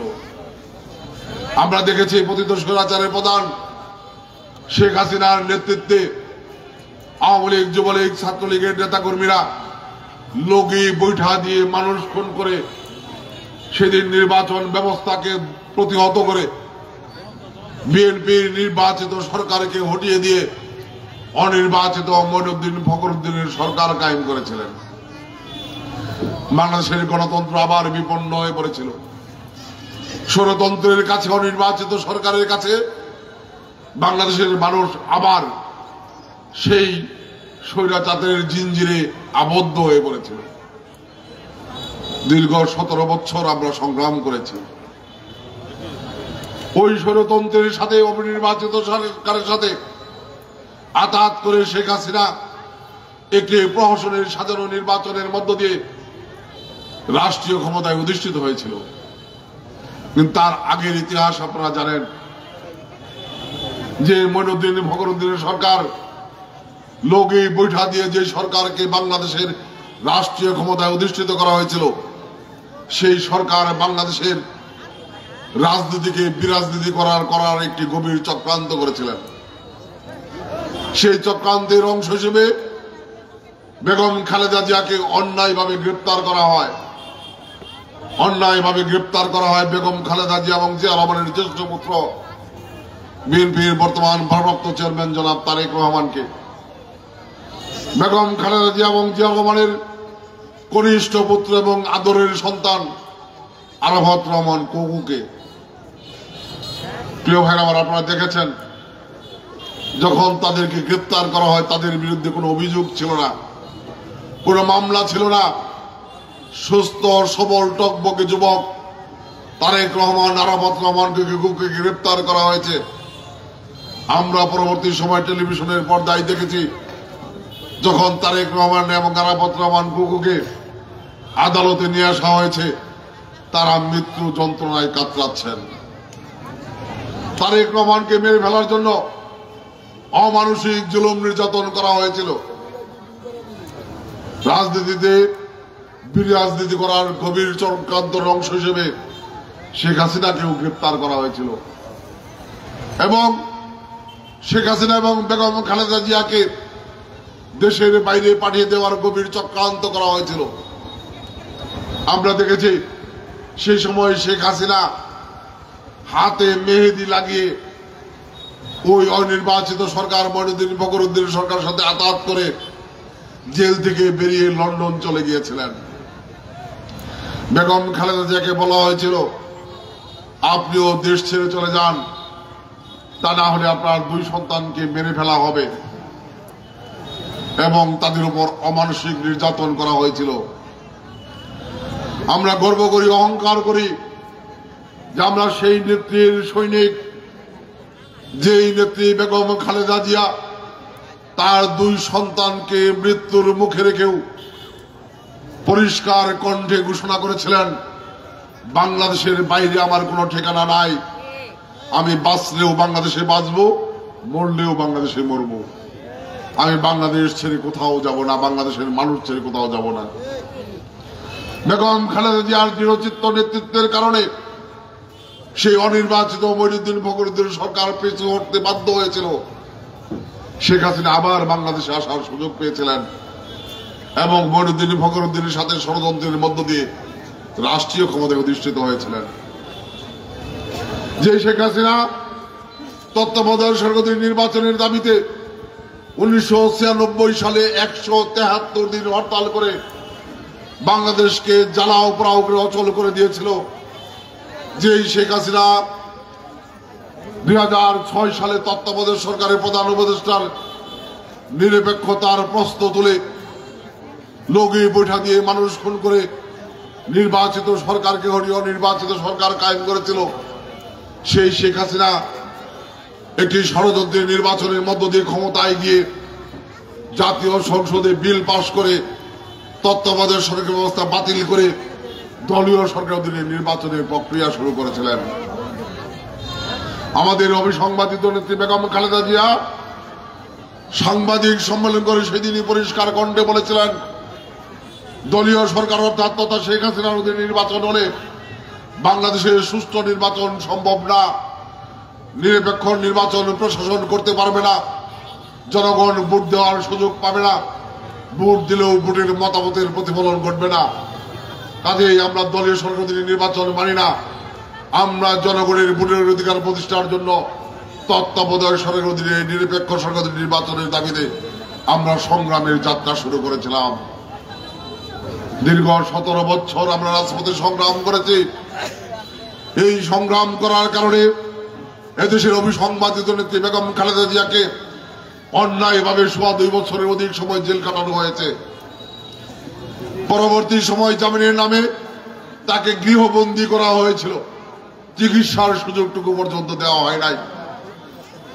আমরা দেখেছি পতিত স্বৈরাচারের প্রধান শেখ হাসিনার নেতৃত্বে আওয়ামী লীগ, যুবলীগ, ছাত্রলীগের নেতাকর্মীরা লগি বৈঠা দিয়ে মানুষ খুন করে সেদিন নির্বাচন ব্যবস্থাকে প্রতিহত করে বিএনপির নির্বাচিত সরকারকে হটিয়ে দিয়ে অনির্বাচিত মঈনুদ্দিন ফখরুদ্দিনের সরকার কায়েম করেছিলেন। বাংলাদেশের গণতন্ত্র আবার বিপন্ন হয়ে পড়েছিল। স্বৈরতন্ত্রের কাছে, অনির্বাচিত সরকারের কাছে বাংলাদেশের মানুষ আবার সেই স্বৈরাচারের জিঞ্জিরে আবদ্ধ হয়ে পড়েছিল। দীর্ঘ 17 বছর আমরা সংগ্রাম করেছি। ওই স্বৈরতন্ত্রের সাথে, অনির্বাচিত সরকারের সাথে আঘাত করে শেখ হাসিনা একটি প্রহসনের সাজানো নির্বাচনের মধ্য দিয়ে রাষ্ট্রীয় ক্ষমতায় অধিষ্ঠিত হয়েছিল। কিন্তু তার আগের ইতিহাস আপনারা জানেন যে মঈনুদ্দিন ফখরুদ্দিনের সরকার লগি বৈঠা দিয়ে যে সরকারকে বাংলাদেশের রাষ্ট্রীয় ক্ষমতায় অধিষ্ঠিত করা হয়েছিল, সেই সরকার বাংলাদেশের রাজনীতিকে বিরাজনীতি করার একটি গভীর চক্রান্ত করেছিলেন। সেই চক্রান্তের অংশ হিসেবে বেগম খালেদা জিয়াকে অন্যায়ভাবে গ্রেপ্তার করা হয়। বেগম খালেদা জিয়া এবং জিয়া রহমানের জ্যেষ্ঠ পুত্র বিএনপির বর্তমান ভারপ্রাপ্ত চেয়ারম্যান জনাব তারেক রহমানকে। বেগম খালেদা জিয়া এবং জিয়া রহমানের কনিষ্ঠ পুত্র এবং আদরের সন্তান আরাফাত রহমান কুকুকে। প্রিয় ভাইরা আমার, আপনারা দেখেছেন যখন তাদেরকে গ্রেপ্তার করা হয় তাদের বিরুদ্ধে কোনো অভিযোগ ছিল না, কোনো মামলা ছিল না। সুস্থ সবল টকবকে যুবক তারেক রহমান, আরাফাত রহমানকে গ্রেপ্তার করা হয়েছে। আমরা পরবর্তী সময় টেলিভিশনের পর্দায় দেখেছি যখন তারেক রহমান এবং আরাফাত রহমান কুকুকে আদালতে নিয়ে আসা হয়েছে, তারা মৃত্যু যন্ত্রণায় কাতরাচ্ছেন। তারেক রহমানকে মেরে ফেলার জন্য অমানুষিক জুলুম নির্যাতন করা হয়েছিল। রাজনীতিতে বিরাজনীতি করার গভীর চক্রান্তের অংশ হিসেবে শেখ হাসিনাকেও গ্রেপ্তার করা হয়েছিল এবং শেখ হাসিনা এবং বেগম খালেদা জিয়াকে দেশের বাইরে পাঠিয়ে দেওয়ার গভীর চক্রান্ত করা হয়েছিল। আমরা দেখেছি সেই সময় শেখ হাসিনা হাতে মেহেদি লাগিয়ে ওই অনির্বাচিত সরকার মঈনুদ্দিন ফখরুদ্দিনের সরকারের সাথে আঘাত করে জেল থেকে বেরিয়ে লন্ডন চলে গিয়েছিলেন। বেগম খালেদা জিয়াকে বলা হয়েছিল আপনিও দেশ ছেড়ে চলে যান, তা না হলে আপনার 2 সন্তানকে মেরে ফেলা হবে এবং তাদের উপর অমানসিক নির্যাতন করা হয়েছিল। আমরা গর্ব করি, অহংকার করি যে আমরা সেই নেত্রীর সৈনিক, যেই নেত্রী বেগম খালেদা জিয়া তার 2 সন্তানকে মৃত্যুর মুখে রেখেও পরিষ্কার কণ্ঠে ঘোষণা করেছিলেন বাংলাদেশের বাইরে আমার কোনো ঠিকানা নাই, আমি বাঁচলেও বাংলাদেশে বাঁচবো, মরলেও বাংলাদেশে মরবো। আমি বাংলাদেশ ছেড়ে কোথাও যাব না, বাংলাদেশের মানুষ ছেড়ে কোথাও যাব না। বেগম খালেদা জিয়ার দৃঢ়চিত্ত নেতৃত্বের কারণে সেই অনির্বাচিত মঈনুদ্দিন ফখরুদ্দিন সরকার পিছু হটতে বাধ্য হয়েছিল। শেখ হাসিনা আবার বাংলাদেশে আসার সুযোগ পেয়েছিলেন এবং মঈনুদ্দিন ফখরুদ্দিনের সাথে ষড়যন্ত্রের মধ্য দিয়ে রাষ্ট্রীয় ক্ষমতায় অধিষ্ঠিত হয়েছিলেন। যে শেখ হাসিনা তত্ত্বাবধায়ক সরকারের নির্বাচনের দাবিতে 1996 সালে 173 দিন হরতাল করে বাংলাদেশকে জ্বালাও পোড়াও করে অচল করে দিয়েছিল, যে শেখ হাসিনা 2006 সালে তত্ত্বাবধায়ক সরকারের প্রধান উপদেষ্টার নিরপেক্ষতার প্রশ্ন তুলে লগি বৈঠা দিয়ে মানুষ খুন করে নির্বাচিত সরকারকে হটিয়ে নির্বাচিত সরকার কায়েম করেছিল, সেই শেখ হাসিনা একটি ষড়যন্ত্রের নির্বাচনের মধ্য দিয়ে ক্ষমতায় গিয়ে জাতীয় সংসদে বিল পাশ করে তত্ত্বাবধায়ক সরকার ব্যবস্থা বাতিল করে দলীয় সরকার অধীনে নির্বাচনের প্রক্রিয়া শুরু করেছিলেন। আমাদের অবিসংবাদিত নেত্রী বেগম খালেদা জিয়া সাংবাদিক সম্মেলন করে সেদিনই পরিষ্কার কণ্ঠে বলেছিলেন, দলীয় সরকার অর্থাৎ তথা শেখ হাসিনার অধীনে নির্বাচন হলে বাংলাদেশের সুষ্ঠু নির্বাচন সম্ভব না, নিরপেক্ষ নির্বাচন প্রশাসন করতে পারবে না, জনগণ ভোট দেওয়ার সুযোগ পাবে না, ভোট দিলেও ভোটের মতামতের প্রতিফলন ঘটবে না। কাজেই আমরা দলীয় সরকার নির্বাচন মানি না, আমরা জনগণের ভোটের অধিকার প্রতিষ্ঠার জন্য তত্ত্বাবধায়ক সরকারের অধীনে নিরপেক্ষ সরকার নির্বাচনের দাবিতে আমরা সংগ্রামের যাত্রা শুরু করেছিলাম। দীর্ঘ 17 বছর আমরা রাজপথে সংগ্রাম করেছি। এই সংগ্রাম করার কারণে এদেশের অবিসংবাদিত নেত্রী বেগম খালেদা জিয়াকে অন্যায়ভাবে 2.25 বছরের অধিক সময় জেল কাটানো হয়েছে। পরবর্তী সময় জামিনের নামে তাকে গৃহবন্দী করা হয়েছিল, চিকিৎসার সুযোগটুকু পর্যন্ত দেওয়া হয় নাই।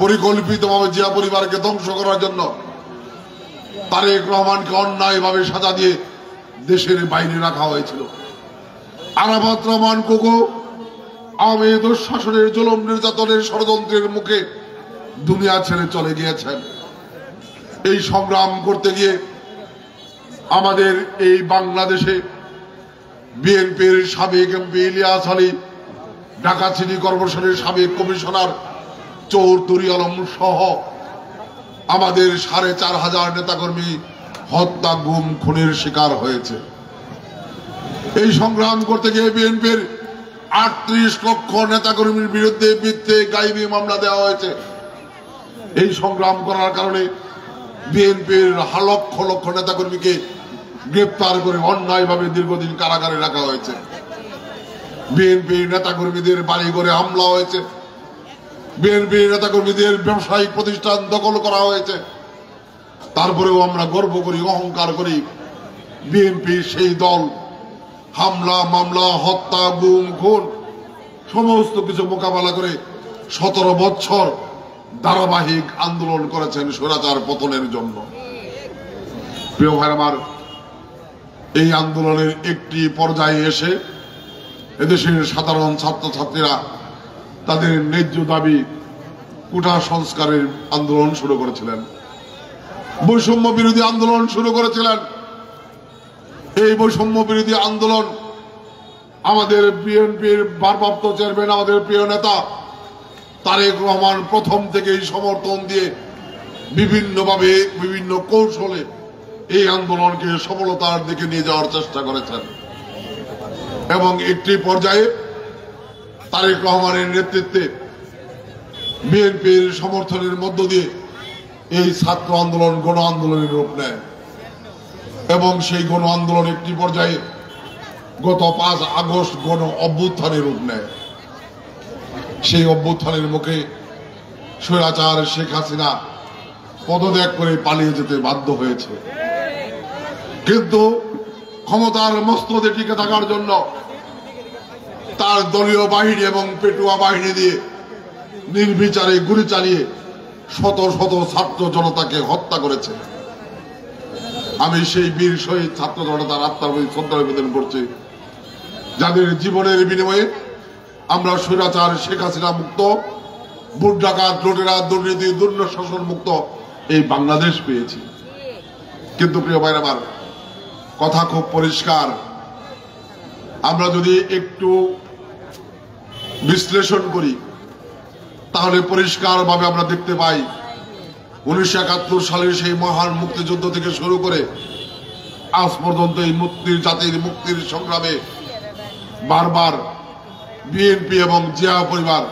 পরিকল্পিতভাবে জিয়া পরিবারকে ধ্বংস করার জন্য তারেক রহমানকে অন্যায়ভাবে সাজা দিয়ে দেশের বাইরে রাখা হয়েছিল। আরাফাত রহমান কোকো আওয়ামী দুঃশাসনের জুলুম নির্যাতনের ষড়যন্ত্রের মুখে দুনিয়া ছেড়ে চলে গিয়েছেন। এই সংগ্রাম করতে গিয়ে আমাদের এই বাংলাদেশে বিএনপির সাবেক এমপি ইলিয়াস আলী, ঢাকা সিটি কর্পোরেশনের সাবেক কমিশনার চৌধুরী আলম সহ আমাদের 4,500 নেতাকর্মী হত্যা, গুম, খুনের শিকার হয়েছে। এই সংগ্রাম করতে গিয়ে বিএনপির 38 লক্ষ নেতাকর্মীর বিরুদ্ধে মিথ্যে গায়েবী মামলা দেওয়া হয়েছে। এই সংগ্রাম করার কারণে বিএনপির লক্ষ লক্ষ নেতাকর্মীকে গ্রেপ্তার করে অন্যায়ভাবে দীর্ঘদিন কারাগারে রাখা হয়েছে। বিএনপির নেতাকর্মীদের বাড়ি ঘরে হামলা হয়েছে, বিএনপির নেতাকর্মীদের ব্যবসায়িক প্রতিষ্ঠান দখল করা হয়েছে। তারপরেও আমরা গর্ব করি, অহংকার করি, বিএনপি সেই দল হামলা, মামলা, হত্যা, গুম, খুন সমস্ত কিছু মোকাবেলা করে 17 বছর ধারাবাহিক আন্দোলন করেছেন স্বৈরাচার পতনের জন্য। প্রিয় ভাই আমার, এই আন্দোলনের একটি পর্যায়ে এসে এদেশের সাধারণ ছাত্রছাত্রীরা তাদের ন্যায্য দাবি কোটা সংস্কারের আন্দোলন শুরু করেছিলেন, বৈষম্য বিরোধী আন্দোলন শুরু করেছিলেন। এই বৈষম্য বিরোধী আন্দোলন আমাদের বিএনপির ভারপ্রাপ্ত চেয়ারম্যান, আমাদের প্রিয় নেতা তারেক রহমান প্রথম থেকেই সমর্থন দিয়ে বিভিন্নভাবে বিভিন্ন কৌশলে এই আন্দোলনকে সফলতার দিকে নিয়ে যাওয়ার চেষ্টা করেছেন এবং একটি পর্যায়ে তারেক রহমানের নেতৃত্বে বিএনপির সমর্থনের মধ্য দিয়ে এই ছাত্র আন্দোলন গণ আন্দোলনের রূপ নেয় এবং সেই গণ আন্দোলন একটি পর্যায়ে গত 5 আগস্ট গণ অভ্যুত্থানের রূপ নেয়। সেই অভ্যুত্থানের মুখে স্বৈরাচার শেখ হাসিনা পদত্যাগ করে পালিয়ে যেতে বাধ্য হয়েছে, কিন্তু ক্ষমতার মস্তদে টিকে থাকার জন্য তার দলীয় বাহিনী এবং পেটুয়া বাহিনী দিয়ে নির্বিচারে গুলি চালিয়ে শত শত ছাত্র জনতাকে হত্যা করেছে। আমি সেই বীর শহীদ ছাত্র জনতার আত্মার প্রতি শ্রদ্ধা নিবেদন করছি, যাদের জীবনের বিনিময়ে আমরা স্বৈরাচার শেখ হাসিনা মুক্ত, ভোট ডাকাত, লুটেরা, দুর্নীতি, দুর্শাসন মুক্ত এই বাংলাদেশ পেয়েছি। কিন্তু প্রিয় ভাইরা আমার, কথা খুব পরিষ্কার। আমরা যদি একটু বিশ্লেষণ করি তাহলে পরিষ্কারভাবে আমরা দেখতে পাই 1971 সালের সেই মহান মুক্তিযুদ্ধ থেকে শুরু করে আজ পর্যন্ত এই জাতির মুক্তির সংগ্রামে বারবার বিএনপি এবং জিয়া পরিবার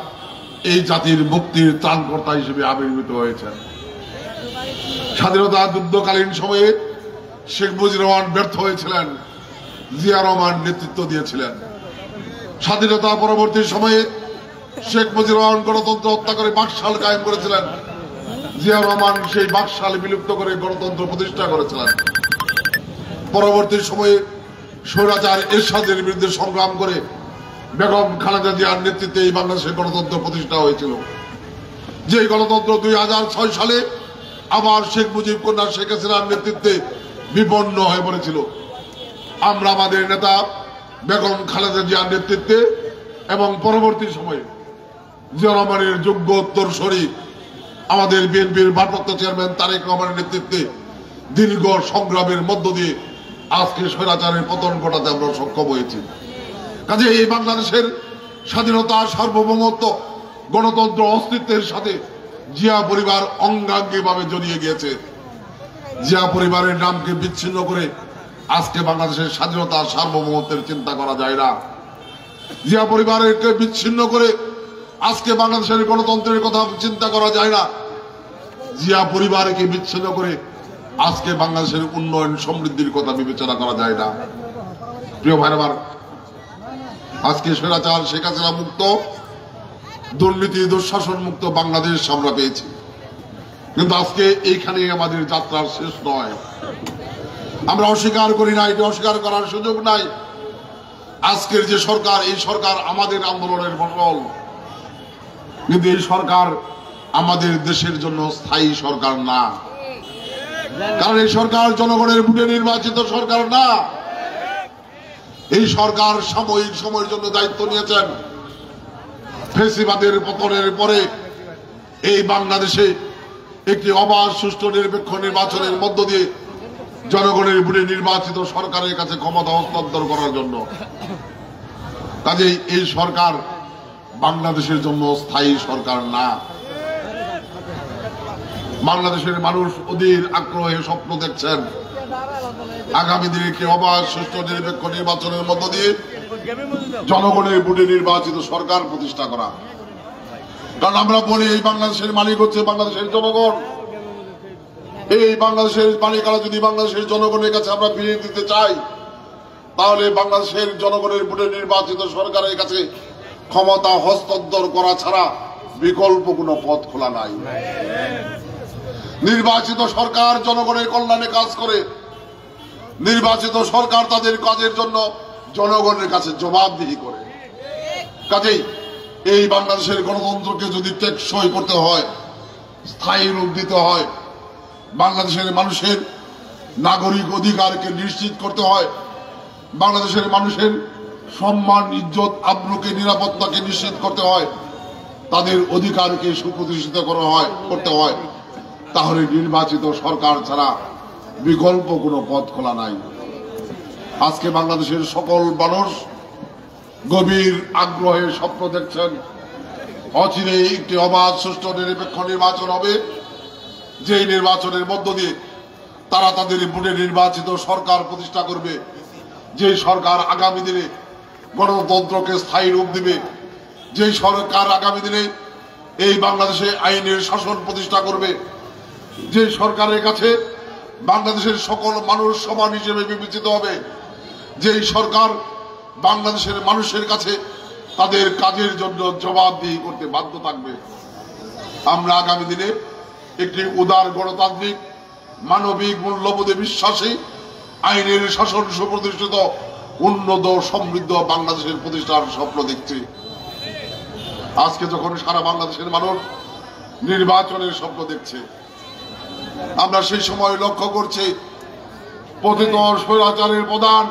এই জাতির মুক্তির ত্রাণকর্তা হিসেবে আবির্ভূত হয়েছেন। স্বাধীনতা যুদ্ধকালীন সময়ে শেখ মুজিবুর রহমান ব্যর্থ হয়েছিলেন, জিয়া রহমান নেতৃত্ব দিয়েছিলেন। স্বাধীনতা পরবর্তী সময়ে শেখ মুজিবুর রহমান গণতন্ত্র হত্যা করে বাকশাল কায়েম করেছিলেন, জিয়া রহমান সেই বাকশাল বিলুপ্ত করে গণতন্ত্র প্রতিষ্ঠা করেছিলেন। পরবর্তী সময়ে স্বৈরাচার এরশাদের বিরুদ্ধে সংগ্রাম করে বেগম খালেদা জিয়ার নেতৃত্বে এই বাংলাদেশের গণতন্ত্র প্রতিষ্ঠা হয়েছিল। যে গণতন্ত্র 2006 সালে আবার শেখ মুজিব কন্যা শেখ হাসিনার নেতৃত্বে বিপন্ন হয়ে পড়েছিল। আমরা আমাদের নেতা বেগম খালেদা জিয়ার নেতৃত্বে এবং পরবর্তী সময়ে জিয়া রহমানের যোগ্য উত্তরসূরি আমাদের বিএনপির ভারপ্রাপ্ত চেয়ারম্যান তারেক রহমানের নেতৃত্বে দীর্ঘ সংগ্রামের মধ্য দিয়ে আজকে স্বৈরাচারের পতন ঘটাতে আমরা সক্ষম হয়েছি। কাজে এই বাংলাদেশের স্বাধীনতা, সার্বভৌমত্ব, গণতন্ত্র অস্তিত্বের সাথে জিয়া পরিবার অঙ্গাঙ্গিভাবে জড়িয়ে গিয়েছে। জিয়া পরিবারের নামকে বিচ্ছিন্ন করে আজকে বাংলাদেশের স্বাধীনতা, সার্বভৌমত্বের চিন্তা করা যায় না। জিয়া পরিবারকে বিচ্ছিন্ন করে আজকে বাংলাদেশের গণতন্ত্রের কথা চিন্তা করা যায় না। জিয়া পরিবারকে বিচ্ছিন্ন করে আজকে বাংলাদেশের উন্নয়ন সমৃদ্ধির কথা বিবেচনা করা যায় না। প্রিয় ভাইরা আমার, আজকে স্বৈরাচার শেখ হাসিনা মুক্ত, দুর্নীতি দুঃশাসন মুক্ত বাংলাদেশ আমরা পেয়েছি। কিন্তু আজকে এইখানে আমাদের যাত্রা শেষ নয়। আমরা অস্বীকার করি না, এটা অস্বীকার করার সুযোগ নাই। আজকের যে সরকার, এই সরকার আমাদের আন্দোলনের ফসল, কিন্তু এই সরকার আমাদের দেশের জন্য স্থায়ী সরকার না। কারণ এই সরকার জনগণের ভোটে নির্বাচিত সরকার না। এই সরকার সাময়িক সময়ের জন্য দায়িত্ব নিয়েছেন। ফ্যাসিবাদের পতনের পরে এই বাংলাদেশে একটি অবাধ, সুষ্ঠু, নিরপেক্ষ নির্বাচনের মধ্য দিয়ে জনগণের ভোটে নির্বাচিত সরকারের কাছে ক্ষমতা হস্তান্তর করার জন্য। কাজেই এই সরকার বাংলাদেশের জন্য স্থায়ী সরকার না। বাংলাদেশের মানুষ অধীর আগ্রহে স্বপ্ন দেখছেন আগামী দিনে একটি অবাধ, সুষ্ঠু, নিরপেক্ষ নির্বাচনের মধ্য দিয়ে জনগণের ভোটে নির্বাচিত সরকার প্রতিষ্ঠা করা। কারণ আমরা বলি এই বাংলাদেশের মালিক হচ্ছে বাংলাদেশের জনগণ। এই বাংলাদেশের মালিকানা যদি বাংলাদেশের জনগণের কাছে আমরা ফিরিয়ে দিতে চাই, তাহলে বাংলাদেশের জনগণের ভোটে নির্বাচিত সরকারের কাছে ক্ষমতা হস্তান্তর করা ছাড়া বিকল্প কোনো পথ খোলা নাই। নির্বাচিত সরকার জনগণের কল্যাণে কাজ করে। নির্বাচিত সরকার তাদের কাজের জন্য জনগণের কাছে জবাবদিহি করে। কাজেই এই বাংলাদেশের গণতন্ত্রকে যদি টেকসই করতে হয়, স্থায়ী রূপ দিতে হয়, বাংলাদেশের মানুষের নাগরিক অধিকারকে নিশ্চিত করতে হয়, বাংলাদেশের মানুষের সম্মান, ইজ্জত, আব্রুকে, নিরাপত্তাকে নিশ্চিত করতে হয়, তাদের অধিকারকে সুপ্রতিষ্ঠিত করতে হয়, তাহলে নির্বাচিত সরকার ছাড়া বিকল্প কোনো পথ খোলা নাই। আজকে বাংলাদেশের সকল মানুষ গভীর আগ্রহে স্বপ্ন দেখছেন অচিরেই একটি অবাধ, সুষ্ঠু, নিরপেক্ষ নির্বাচন হবে, যেই নির্বাচনের মধ্য দিয়ে তারা তাদের ভোটে নির্বাচিত সরকার প্রতিষ্ঠা করবে, যে সরকার আগামী দিনে গণতন্ত্রকে স্থায়ী রূপ দিবে, যে সরকার আগামী দিনে এই বাংলাদেশে আইনের শাসন প্রতিষ্ঠা করবে, যে সরকারের কাছে বাংলাদেশের সকল মানুষ সমান হিসেবে বিবেচিত হবে, যেই সরকার বাংলাদেশের মানুষের কাছে তাদের কাজের জন্য জবাবদিহি করতে বাধ্য থাকবে। আমরা আগামী দিনে একটি উদার, গণতান্ত্রিক, মানবিক মূল্যবোধে বিশ্বাসী, আইনের শাসন সুপ্রতিষ্ঠিত, উন্নত, সমৃদ্ধ বাংলাদেশের প্রতিষ্ঠার স্বপ্ন দেখছি। আজকে যখন সারা বাংলাদেশের মানুষ নির্বাচনের স্বপ্ন দেখছে, আমরা সেই সময় লক্ষ্য করছি পতিত স্বৈরাচারের প্রধান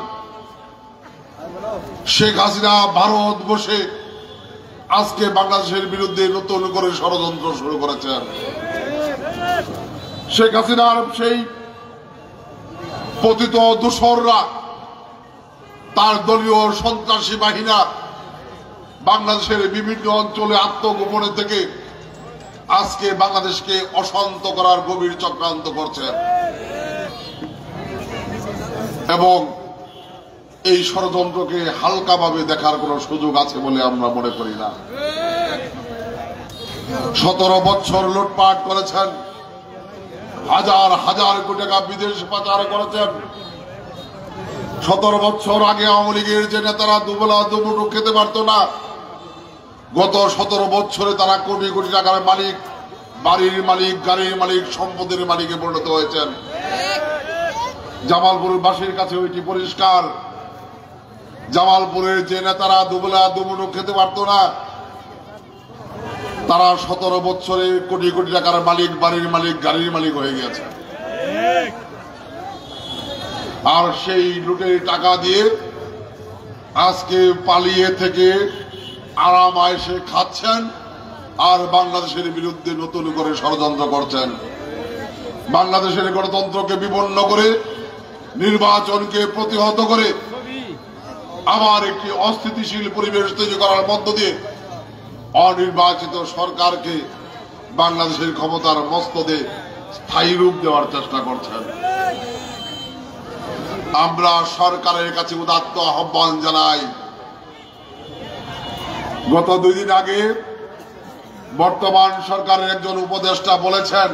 শেখ হাসিনা ভারত বসে আজকে বাংলাদেশের বিরুদ্ধে নতুন করে ষড়যন্ত্র শুরু করেছেন। শেখ হাসিনার সেই পতিত দূষররা, তার দলীয় সন্ত্রাসী বাহিনীরা বাংলাদেশের বিভিন্ন অঞ্চলে আত্মগোপনে থেকে আজকে বাংলাদেশকে অশান্ত করার গভীর চক্রান্ত করছেন এবং এই ষড়যন্ত্রকে হালকাভাবে দেখার কোন সুযোগ আছে বলে আমরা মনে করি না। 17 বছর লুটপাট করেছেন, হাজার হাজার কোটি টাকা বিদেশ পাচার করেছেন। 17 বছর আগে আওয়ামী লীগের যে নেতারা দুবেলা দুমুঠো খেতে পারত না, গত 17 বছরে তারা কোটি কোটি টাকার মালিক, বাড়ির মালিক, গাড়ির মালিক, সম্পদের মালিকে পরিণত হয়েছেন। জামালপুরবাসীর কাছে ওইটি পরিষ্কার। জামালপুরের যে নেতারা দুবেলা দুমুঠো খেতে পারত না, তারা 17 বছরে কোটি কোটি টাকার মালিক, বাড়ির মালিক, গাড়ির মালিক হয়ে গেছে। আর সেই লুটের টাকা দিয়ে আজকে পালিয়ে থেকে আরাম আয়েশে খাচ্ছেন আর বাংলাদেশের বিরুদ্ধে নতুন করে ষড়যন্ত্র করছেন। বাংলাদেশের গণতন্ত্রকে বিপন্ন করে, নির্বাচনকে প্রতিহত করে আবার একটি অস্থিতিশীল পরিবেশ তৈরি করার মধ্য দিয়ে অনির্বাচিত সরকারকে বাংলাদেশের ক্ষমতার মস্তদে স্থায়ী রূপ দেওয়ার চেষ্টা করছেন। আমরা সরকারের কাছে উদাত্ত আহ্বান জানাই। গত 2 দিন আগে বর্তমান সরকারের একজন উপদেষ্টা বলেছেন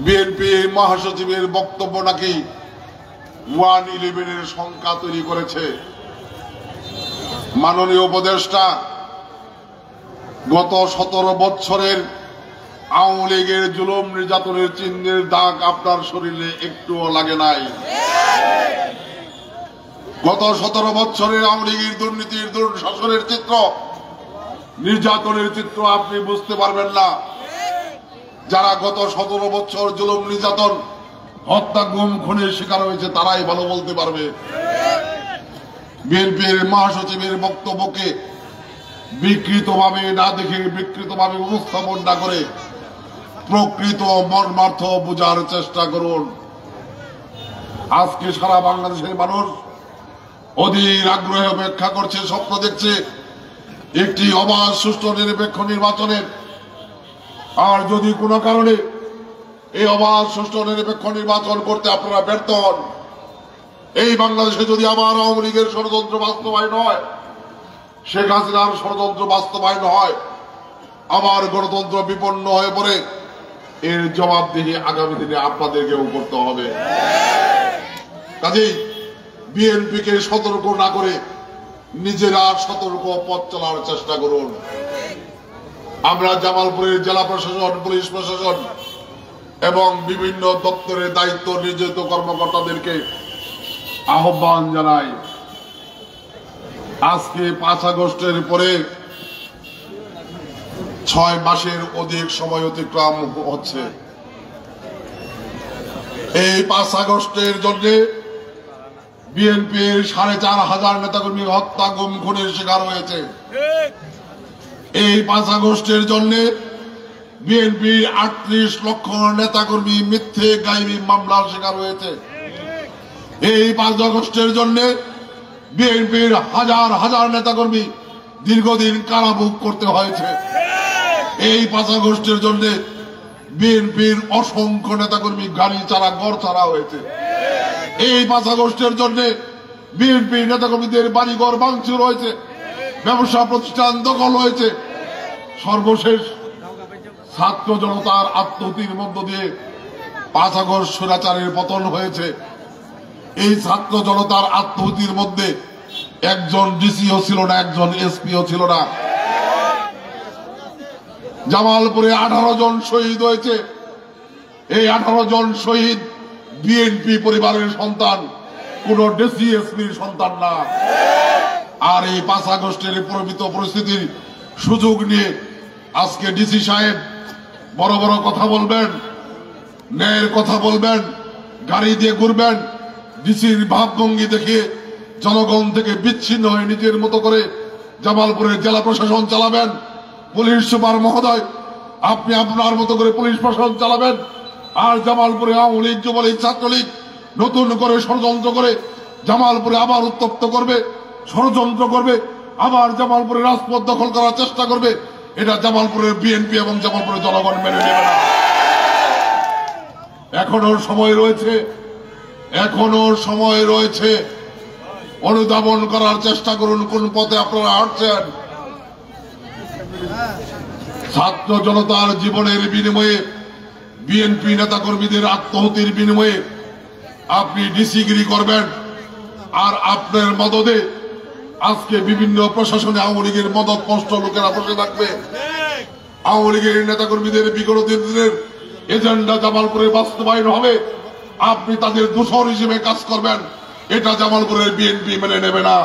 বিএনপি মহাসচিবের বক্তব্য নাকি 111 এর সংখ্যা তৈরি করেছে। মাননীয় উপদেষ্টা, গত 17 বছরের আওয়ামী লীগের জুলুম নির্যাতনের চিহ্নের দাগ আপনার শরীরে একটুও লাগে নাই। গত 17 বছরের আওয়ামী লীগের দুর্নীতির, দুঃশাসনের চিত্র, নির্যাতনের চিত্র আপনি বুঝতে পারবেন না। যারা গত 17 বছর জুলুম নির্যাতন, হত্যা, গুম, খুনের শিকার হয়েছে তারাই ভালো বলতে পারবে। বিএনপির মহাসচিবের বক্তব্যকে বিকৃতভাবে না দেখে, বিকৃতভাবে উপস্থাপন না করে প্রকৃত মর্মার্থ বোঝার চেষ্টা করুন। আজকে সারা বাংলাদেশের মানুষ অধীর আগ্রহে অপেক্ষা করছে, স্বপ্ন দেখছে একটি অবাধ, সুষ্ঠু, নিরপেক্ষ নির্বাচনের। আর যদি কোনো কারণে এই অবাধ, সুষ্ঠু, নিরপেক্ষ নির্বাচন করতে আপনারা ব্যর্থ হন, এই বাংলাদেশে যদি আবার আওয়ামী লীগের ষড়যন্ত্র বাস্তবায়ন হয়, শেখ হাসিনার ষড়যন্ত্র বাস্তবায়ন হয়, আবার গণতন্ত্র বিপন্ন হয়ে পড়ে, এর জবাবদিহি আগামী দিনে আপনাদেরকেও করতে হবে। কাজেই বিএনপিকে সতর্ক না করে নিজেরা সতর্ক পথ চলার চেষ্টা করুন। আমরা জামালপুরের জেলা প্রশাসন, পুলিশ প্রশাসন এবং বিভিন্ন দপ্তরের দায়িত্ব নিয়োজিত কর্মকর্তাদেরকে আহ্বান জানাই, আজকে 5 আগস্টের পরে 6 মাসের অধিক সময় অতিক্রম হচ্ছে। এই 5 আগস্টের জন্য বিএনপির 4,500 নেতাকর্মী হত্যা, গুম, খুনের শিকার হয়েছে। এই 5 আগস্টের জন্য বিএনপির 38 লক্ষ নেতাকর্মী মিথ্যে গায়েবী মামলার শিকার হয়েছে। এই 5 আগস্টের জন্য বিএনপির হাজার হাজার নেতাকর্মী দীর্ঘদিন কারাভোগ করতে হয়েছে। এই 5 আগস্টের জন্য বিএনপির অসংখ্য নেতাকর্মী গাড়ি ছাড়া, ঘর ছাড়া হয়েছে। এই 5 আগস্টের জন্য বিএনপির নেতাকর্মীদের বাড়িঘর ভাঙচুর হয়েছে, ব্যবসা প্রতিষ্ঠান দখল হয়েছে। সর্বশেষ ছাত্র জনতার আত্মহত্যের মধ্য দিয়ে 5 আগস্ট স্বৈরাচারের পতন হয়েছে। এই ছাত্র জনতার আত্মহত্যের মধ্যে একজন ডিসিও ছিল না, একজন এসপিও ছিল না। জামালপুরে 18 জন শহীদ হয়েছে। এই 18 জন শহীদ বিএনপি পরিবারের সন্তান, কোন ডিসি এসপির সন্তান না। আর এই 5 আগস্টের প্রকৃত পরিস্থিতির সুযোগ নিয়ে আজকে ডিসি সাহেব বড় বড় কথা বলবেন, ন্যায়ের কথা বলবেন, গাড়ি দিয়ে ঘুরবেন, ডিসির ভাবভঙ্গি দেখে জনগণ থেকে বিচ্ছিন্ন হয়ে নিজের মতো করে জামালপুরের জেলা প্রশাসন চালাবেন। পুলিশ সুপার মহোদয়, আপনি আপনার মতো করে পুলিশ প্রশাসন চালাবেন। আর জামালপুরে আওয়ামী লীগ, যুবলীগ, ছাত্রলীগ নতুন করে ষড়যন্ত্র করে জামালপুরে আবার উত্তপ্ত করবে, ষড়যন্ত্র করবে, আবার জামালপুরে রাজপথ দখল করার চেষ্টা করবে। এটা জামালপুরের বিএনপি এবং জামালপুরের জনগণ মেনে নেবে না। এখনো সময় রয়েছে, এখনো সময় রয়েছে। অনুধাবন করার চেষ্টা করুন কোন পথে আপনারা হাঁটছেন। ছাত্র জনতার জীবনের বিনিময়ে, বিএনপি নেতাকর্মীদের আত্মহতির বিনিময়ে আপনি ডিসিগিরি করবেন, আর আপনার মদদে আজকে বিভিন্ন প্রশাসনে আওয়ামী লীগের মদতপষ্ট লোকেরা বসে থাকবে। আওয়ামী লীগের নেতাকর্মীদের বিগত দিনের এজেন্ডা জামালপুরে বাস্তবায়ন হবে, আপনি তাদের দোষর হিসেবে কাজ করবেন। এটা জামালপুরের বিএনপি মেনে নেবে না।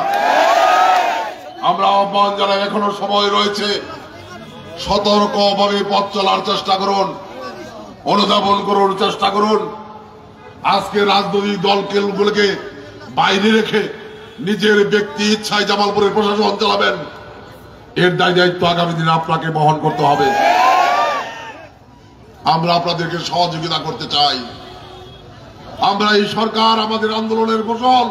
আমরা আহ্বান জানাই, এখনো সময় রয়েছে, সতর্কভাবে পথ চলার চেষ্টা করুন, অনুধাবন করুন, চেষ্টা করুন। আজকে রাজনৈতিক দলগুলোকে বাইরে রেখে নিজের ব্যক্তি ইচ্ছায় জামালপুরের প্রশাসন চালাবেন, এর দায়িত্ব আগামী দিনে আপনাকে বহন করতে হবে। আমরা আপনাদেরকে সহযোগিতা করতে চাই। আমরা এই সরকার আমাদের আন্দোলনের ফসল,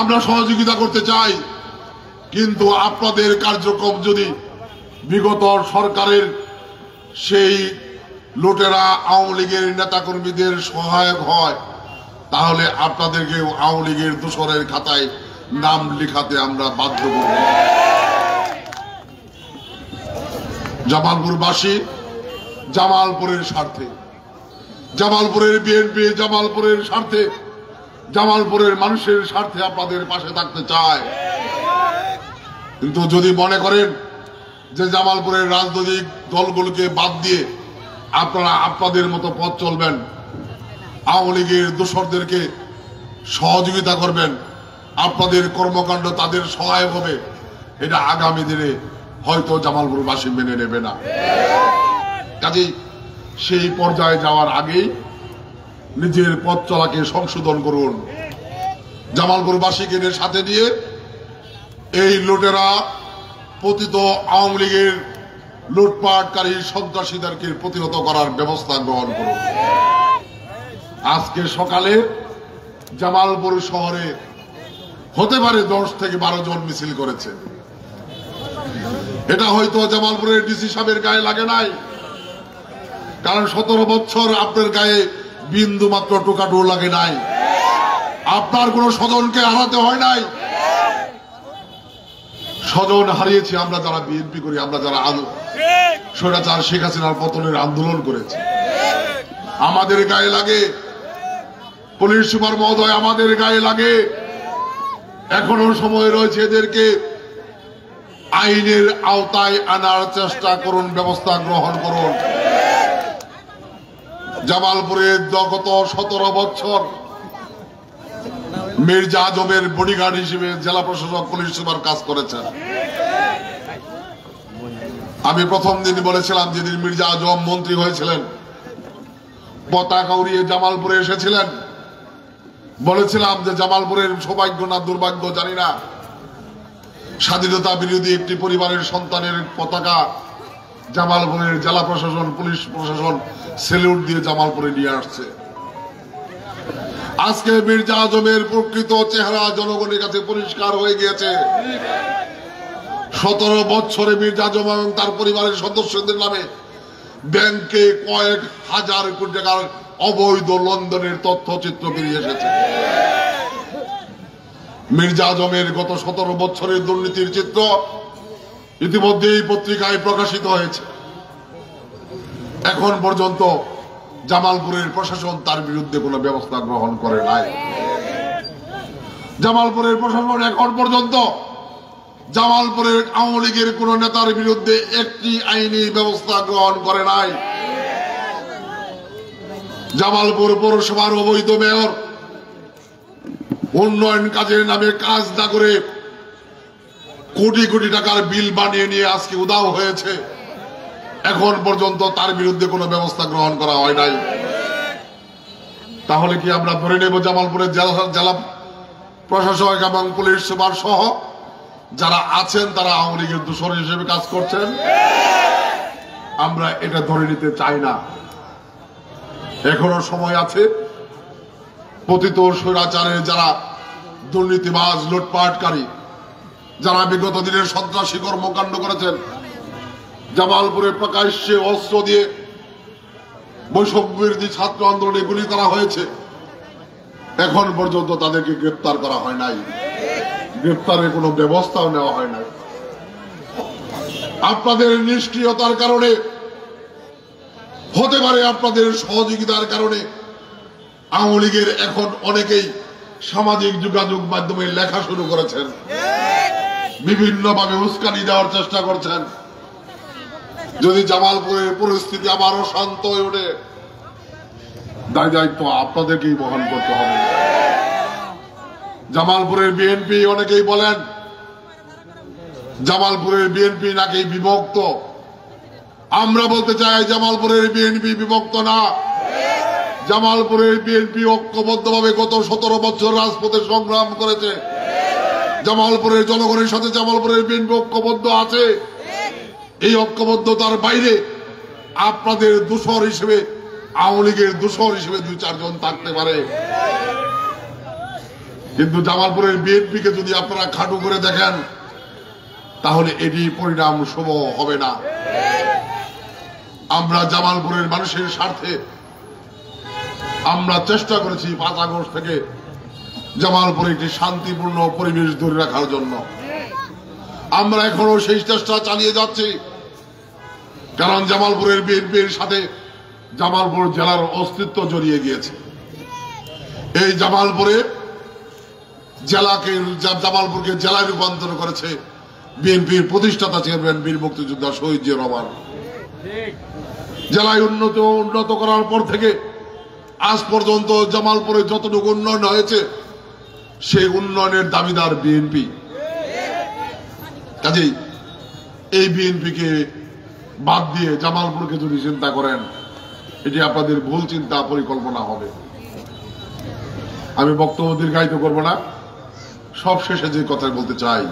আমরা সহযোগিতা করতে চাই, কিন্তু আপনাদের কার্যক্রম যদি বিগত সরকারের সেই লুটেরা আওয়ামী লীগের নেতাকর্মীদের সহায়ক হয়, তাহলে আপনাদেরকে আওয়ামী লীগের দোসরের খাতায় নাম লিখাতে আমরা বাধ্য করব। জামালপুরবাসী জামালপুরের স্বার্থে, জামালপুরের বিএনপি জামালপুরের স্বার্থে, জামালপুরের মানুষের স্বার্থে আপনাদের পাশে থাকতে চায়। কিন্তু যদি মনে করেন যে জামালপুরের রাজনৈতিক দলগুলোকে বাদ দিয়ে আপনারা আপনাদের মতো পথ চলবেন, আওয়ামী লীগের দোসরদেরকে সহযোগিতা করবেন, আপনাদের কর্মকাণ্ড তাদের সহায়ক হবে, এটা আগামী দিনে হয়তো জামালপুরবাসী মেনে নেবে না। কাজেই সেই পর্যায়ে যাওয়ার আগেই নিজের পথ চলাকে সংশোধন করুন। জামালপুরবাসীকে সাথে নিয়ে এই লুটেরা পতিত আওয়ামী লীগের লুটপাটকারী সন্ত্রাসীদেরকে প্রতিহত করার ব্যবস্থা গ্রহণ করুন। আজকে সকালে জামালপুর শহরে হতে পারে 10 থেকে 12 জন মিছিল করেছে। এটা হয়তো জামালপুরের ডিসি সাহেবের গায়ে লাগে নাই, কারণ 17 বছর আপনার গায়ে বিন্দু মাত্র টোকাটু লাগে নাই, আপনার কোন স্বজনকে হারাতে হয় নাই। স্বজন হারিয়েছি আমরা যারা বিএনপি করি, আমরা যারা স্বৈরাচার শেখ হাসিনার পতনের আন্দোলন করেছি, আমাদের গায়ে লাগে। পুলিশ সুপার মহোদয়, আমাদের গায়ে লাগে। এখনো সময় রয়েছে, এদেরকে আইনের আওতায় আনার চেষ্টা করুন, ব্যবস্থা গ্রহণ করুন। জামালপুরে গত 17 বছর মির্জা আজমের বডিগার্ড হিসেবে জেলা প্রশাসক পুলিশ সুপার কাজ করেছেন। আমি প্রথম দিন বলেছিলাম, যেদিন মির্জা আজম মন্ত্রী হয়েছিলেন, পতাকা উড়িয়ে জামালপুরে এসেছিলেন, বলেছিলাম যে জামালপুরের সৌভাগ্য না দুর্ভাগ্য জানি না, স্বাধীনতা বিরোধী একটি পরিবারের সন্তানের পতাকা জামালপুরের জেলা প্রশাসন পুলিশ প্রশাসন সেলুট দিয়ে জামালপুরে নিয়ে আসছে। আজকে মির্জা আজমের প্রকৃত চেহারা জনগণের কাছে পরিষ্কার হয়ে গিয়েছে। 17 বছরে মির্জা আজম এবং তার পরিবারের সদস্যদের নামে ব্যাংকে কয়েক হাজার কোটি টাকার অবৈধ লেনদেনের তথ্যচিত্র বেরিয়ে এসেছে। মির্জা আজমের গত 17 বছরের দুর্নীতির চিত্র ইতিমধ্যেই পত্রিকায় প্রকাশিত হয়েছে। এখন পর্যন্ত জামালপুরের প্রশাসন তার বিরুদ্ধে কোনো ব্যবস্থা গ্রহণ করে নাই। জামালপুরের প্রশাসন এখন পর্যন্ত জামালপুরের আওয়ামী লীগের কোন নেতার বিরুদ্ধে একটি আইনি ব্যবস্থা গ্রহণ করে নাই। জামালপুর পৌরসভার অবৈধ মেয়র উন্নয়ন কাজের নামে কাজ না করে কোটি কোটি টাকার বিল বানিয়ে নিয়ে আজকে উধাও হয়েছে। এখন পর্যন্ত তার বিরুদ্ধে কোনো ব্যবস্থা গ্রহণ করা হয় নাই। তাহলে কি আমরা ধরে নেব জামালপুরের জেলা প্রশাসক এবং পুলিশ সুপার সহ যারা আছেন তারা আওয়ামী লীগের দোসর হিসেবে কাজ করছেন? আমরা এটা ধরে নিতে চাই না। এখনো সময় আছে। পতিত স্বৈরাচারের যারা দুর্নীতিবাজ, লুটপাটকারী, যারা বিগত দিনের সন্ত্রাসী কর্মকাণ্ড করেছেন, জামালপুরে প্রকাশ্যে অস্ত্র দিয়ে বৈষম্য বিরোধী ছাত্র আন্দোলনে গুলি করা হয়েছে, এখন পর্যন্ত তাদেরকে গ্রেপ্তার করা হয় নাই, গ্রেপ্তারের কোনো ব্যবস্থাও নেওয়া হয় নাই। আপনাদের নিষ্ক্রিয়তার কারণে, হতে পারে আপনাদের সহযোগিতার কারণে, আওয়ামী লীগের এখন অনেকেই সামাজিক যোগাযোগ মাধ্যমে লেখা শুরু করেছেন, বিভিন্নভাবে উস্কানি দেওয়ার চেষ্টা করছেন। যদি জামালপুরের পরিস্থিতি আবারও শান্ত হয়ে ওঠে, দায় দায়িত্ব আপনাদেরকেই বহন করতে হবে। জামালপুরের বিএনপি, অনেকেই বলেন জামালপুরের বিএনপি নাকি বিভক্ত। আমরা বলতে চাই জামালপুরের বিএনপি বিভক্ত না। জামালপুরের বিএনপি ঐক্যবদ্ধভাবে গত 17 বছর রাজপথে সংগ্রাম করেছে। জামালপুরের জনগণের সাথে জামালপুরের বিএনপি ঐক্যবদ্ধ আছে। এই ঐক্যবদ্ধতার বাইরে আপনাদের দোসর হিসেবে, আওয়ামী লীগের দোসর হিসেবে 2-4 জন থাকতে পারে, কিন্তু জামালপুরের বিএনপিকে যদি আপনারা খাটো করে দেখেন, তাহলে এটি পরিণাম শুভ হবে না। আমরা জামালপুরের মানুষের স্বার্থে আমরা চেষ্টা করেছি 5 আগস্ট থেকে জামালপুরে একটি শান্তিপূর্ণ পরিবেশ ধরে রাখার জন্য। আমরা এখনো সেই চেষ্টা চালিয়ে যাচ্ছি, কারণ জামালপুরের বিএনপির সাথে জামালপুর জেলার অস্তিত্ব জড়িয়ে গিয়েছে। এই জামালপুরকে জেলায় রূপান্তর করেছে বিএনপির প্রতিষ্ঠাতা চেয়ারম্যান বীর মুক্তিযোদ্ধা শহীদ জিয়া রহমান। জেলায় উন্নত করার পর থেকে আজ পর্যন্ত জামালপুরে যতটুকু উন্নয়ন হয়েছে, সেই উন্নয়নের দাবিদার বিএনপি। কাজেই এই বিএনপিকে বাদ দিয়ে জামালপুরকে যদি চিন্তা করেন, এটি আপনাদের ভুল চিন্তা পরিকল্পনা হবে। আমি বক্তব্য দীর্ঘায়িত করব না। সব শেষে যে কথা বলতে চাই,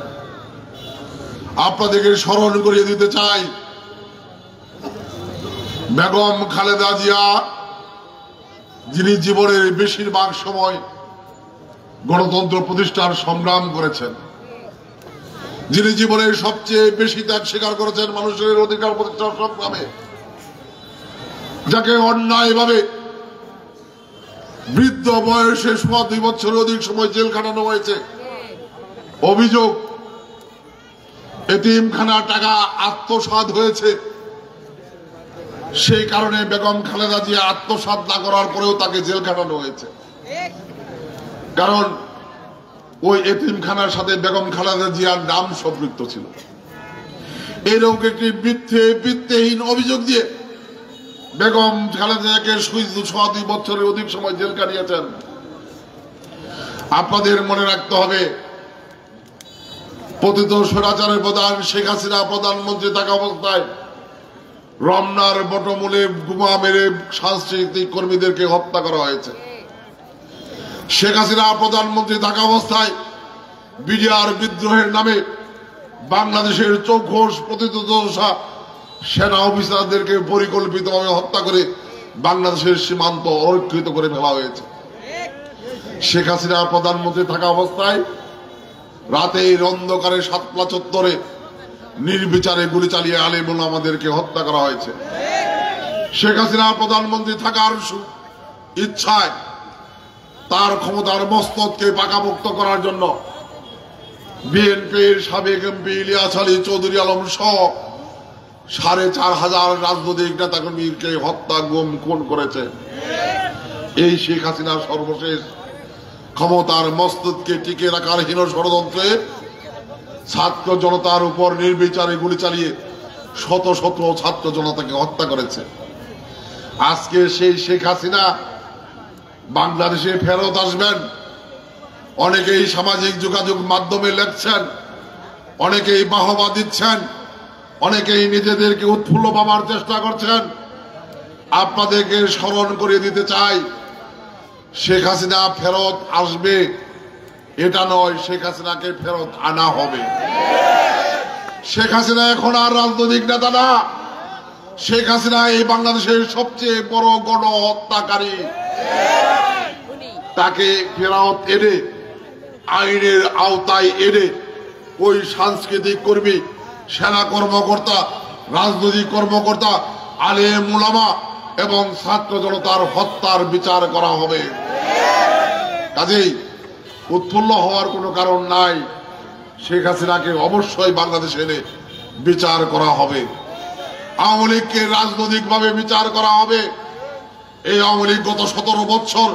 আপনাদেরকে স্মরণ করিয়ে দিতে চাই, বেগম খালেদা জিয়া, যিনি জীবনের বেশিরভাগ সময় গণতন্ত্র প্রতিষ্ঠার সংগ্রাম করেছেন, যিনি জীবনের সবচেয়ে বেশি ত্যাগ স্বীকার করেছেন মানুষের অধিকার প্রতিষ্ঠার সংগ্রামে, যাকে অন্যায়ভাবে বৃদ্ধ বয়সে 2 বছরের অধিক সময় জেল খাটানো হয়েছে, অভিযোগ এতিমখানার টাকা আত্মসাৎ হয়েছে, সেই কারণে বেগম খালেদা জিয়া আত্মসাৎ না করার পরেও তাকে জেল খাটানো হয়েছে। কারণ ওই এতিমখানার সাথে বেগম খালেদা জিয়ার নাম সম্পৃক্ত ছিল। এইরকম একটি ভিত্তিহীন অভিযোগ দিয়ে বেগম খালেদা জিয়াকে 2 বছরের অধিক সময় জেল কাটিয়েছেন। আপনাদের মনে রাখতে হবে, পতিত স্বৈরাচারের প্রধান শেখ হাসিনা প্রধানমন্ত্রী থাকা অবস্থায় রমনার বটমূলে বোমা মেরে সাংস্কৃতিক কর্মীদেরকে হত্যা করা হয়েছে। শেখ হাসিনা প্রধানমন্ত্রী থাকা অবস্থায় বিডিআর বিদ্রোহের নামে বাংলাদেশের চৌখোশ প্রতিরোধা সেনা অফিসারদেরকে পরিকল্পিতভাবে হত্যা করে বাংলাদেশের সীমান্ত অরক্ষিত করে ফেলা হয়েছে। শেখ হাসিনা প্রধানমন্ত্রী থাকা অবস্থায় রাতের অন্ধকারে শাপলা চত্বরে নির্বিচারে গুলি চালিয়ে আলেমুল আমাদেরকে হত্যা করা হয়েছে। শেখ হাসিনা প্রধানমন্ত্রী থাকার ইচ্ছায় তার ক্ষমতার মস্তককে পাকাপোক্ত করার জন্য বিএনপির সাবেক এমপি ইলিয়াস আলী চৌধুরী আলম সহ 4,500 রাজনৈতিক নেতাকর্মীকে হত্যা, গুম, খুন করেছে। এই শেখ হাসিনা সর্বশেষ ক্ষমতার মস্তককে টিকে রাখার হীন ষড়যন্ত্রে ছাত্র জনতার উপর নির্বিচারে গুলি চালিয়ে শত শত ছাত্র জনতাকে হত্যা করেছে। আজকে সেই শেখ হাসিনা বাংলাদেশে ফেরত আসবেন। অনেকেই সামাজিক যোগাযোগ মাধ্যমে লেখছেন, অনেকেই বাহবা দিচ্ছেন, অনেকেই নিজেদেরকে উৎফুল্ল পাবার চেষ্টা করছেন। আপনাদেরকে স্মরণ করিয়ে দিতে চাই, শেখ হাসিনা ফেরত আসবে এটা নয়, শেখ হাসিনাকে ফেরত আনা হবে। শেখ হাসিনা এখন আর রাজনৈতিক নেতা না, শেখ হাসিনা এই বাংলাদেশের সবচেয়ে বড় গণহত্যাকারী, তাকে ফেরত এনে আইনের আওতায় এনে ওই সাংস্কৃতিক কর্মী, সেনা কর্মকর্তা, রাজনৈতিক কর্মকর্তা, আলেম উলামা এবং ছাত্র জনতার হত্যার বিচার করা হবে। কাজেই উৎফুল্ল হওয়ার কোনো কারণ নাই। শেখ হাসিনাকে অবশ্যই বাংলাদেশে এনে বিচার করা হবে। আওয়ামী লীগকে রাজনৈতিকভাবে বিচার করা হবে। এই আওয়ামী লীগ গত 17 বছর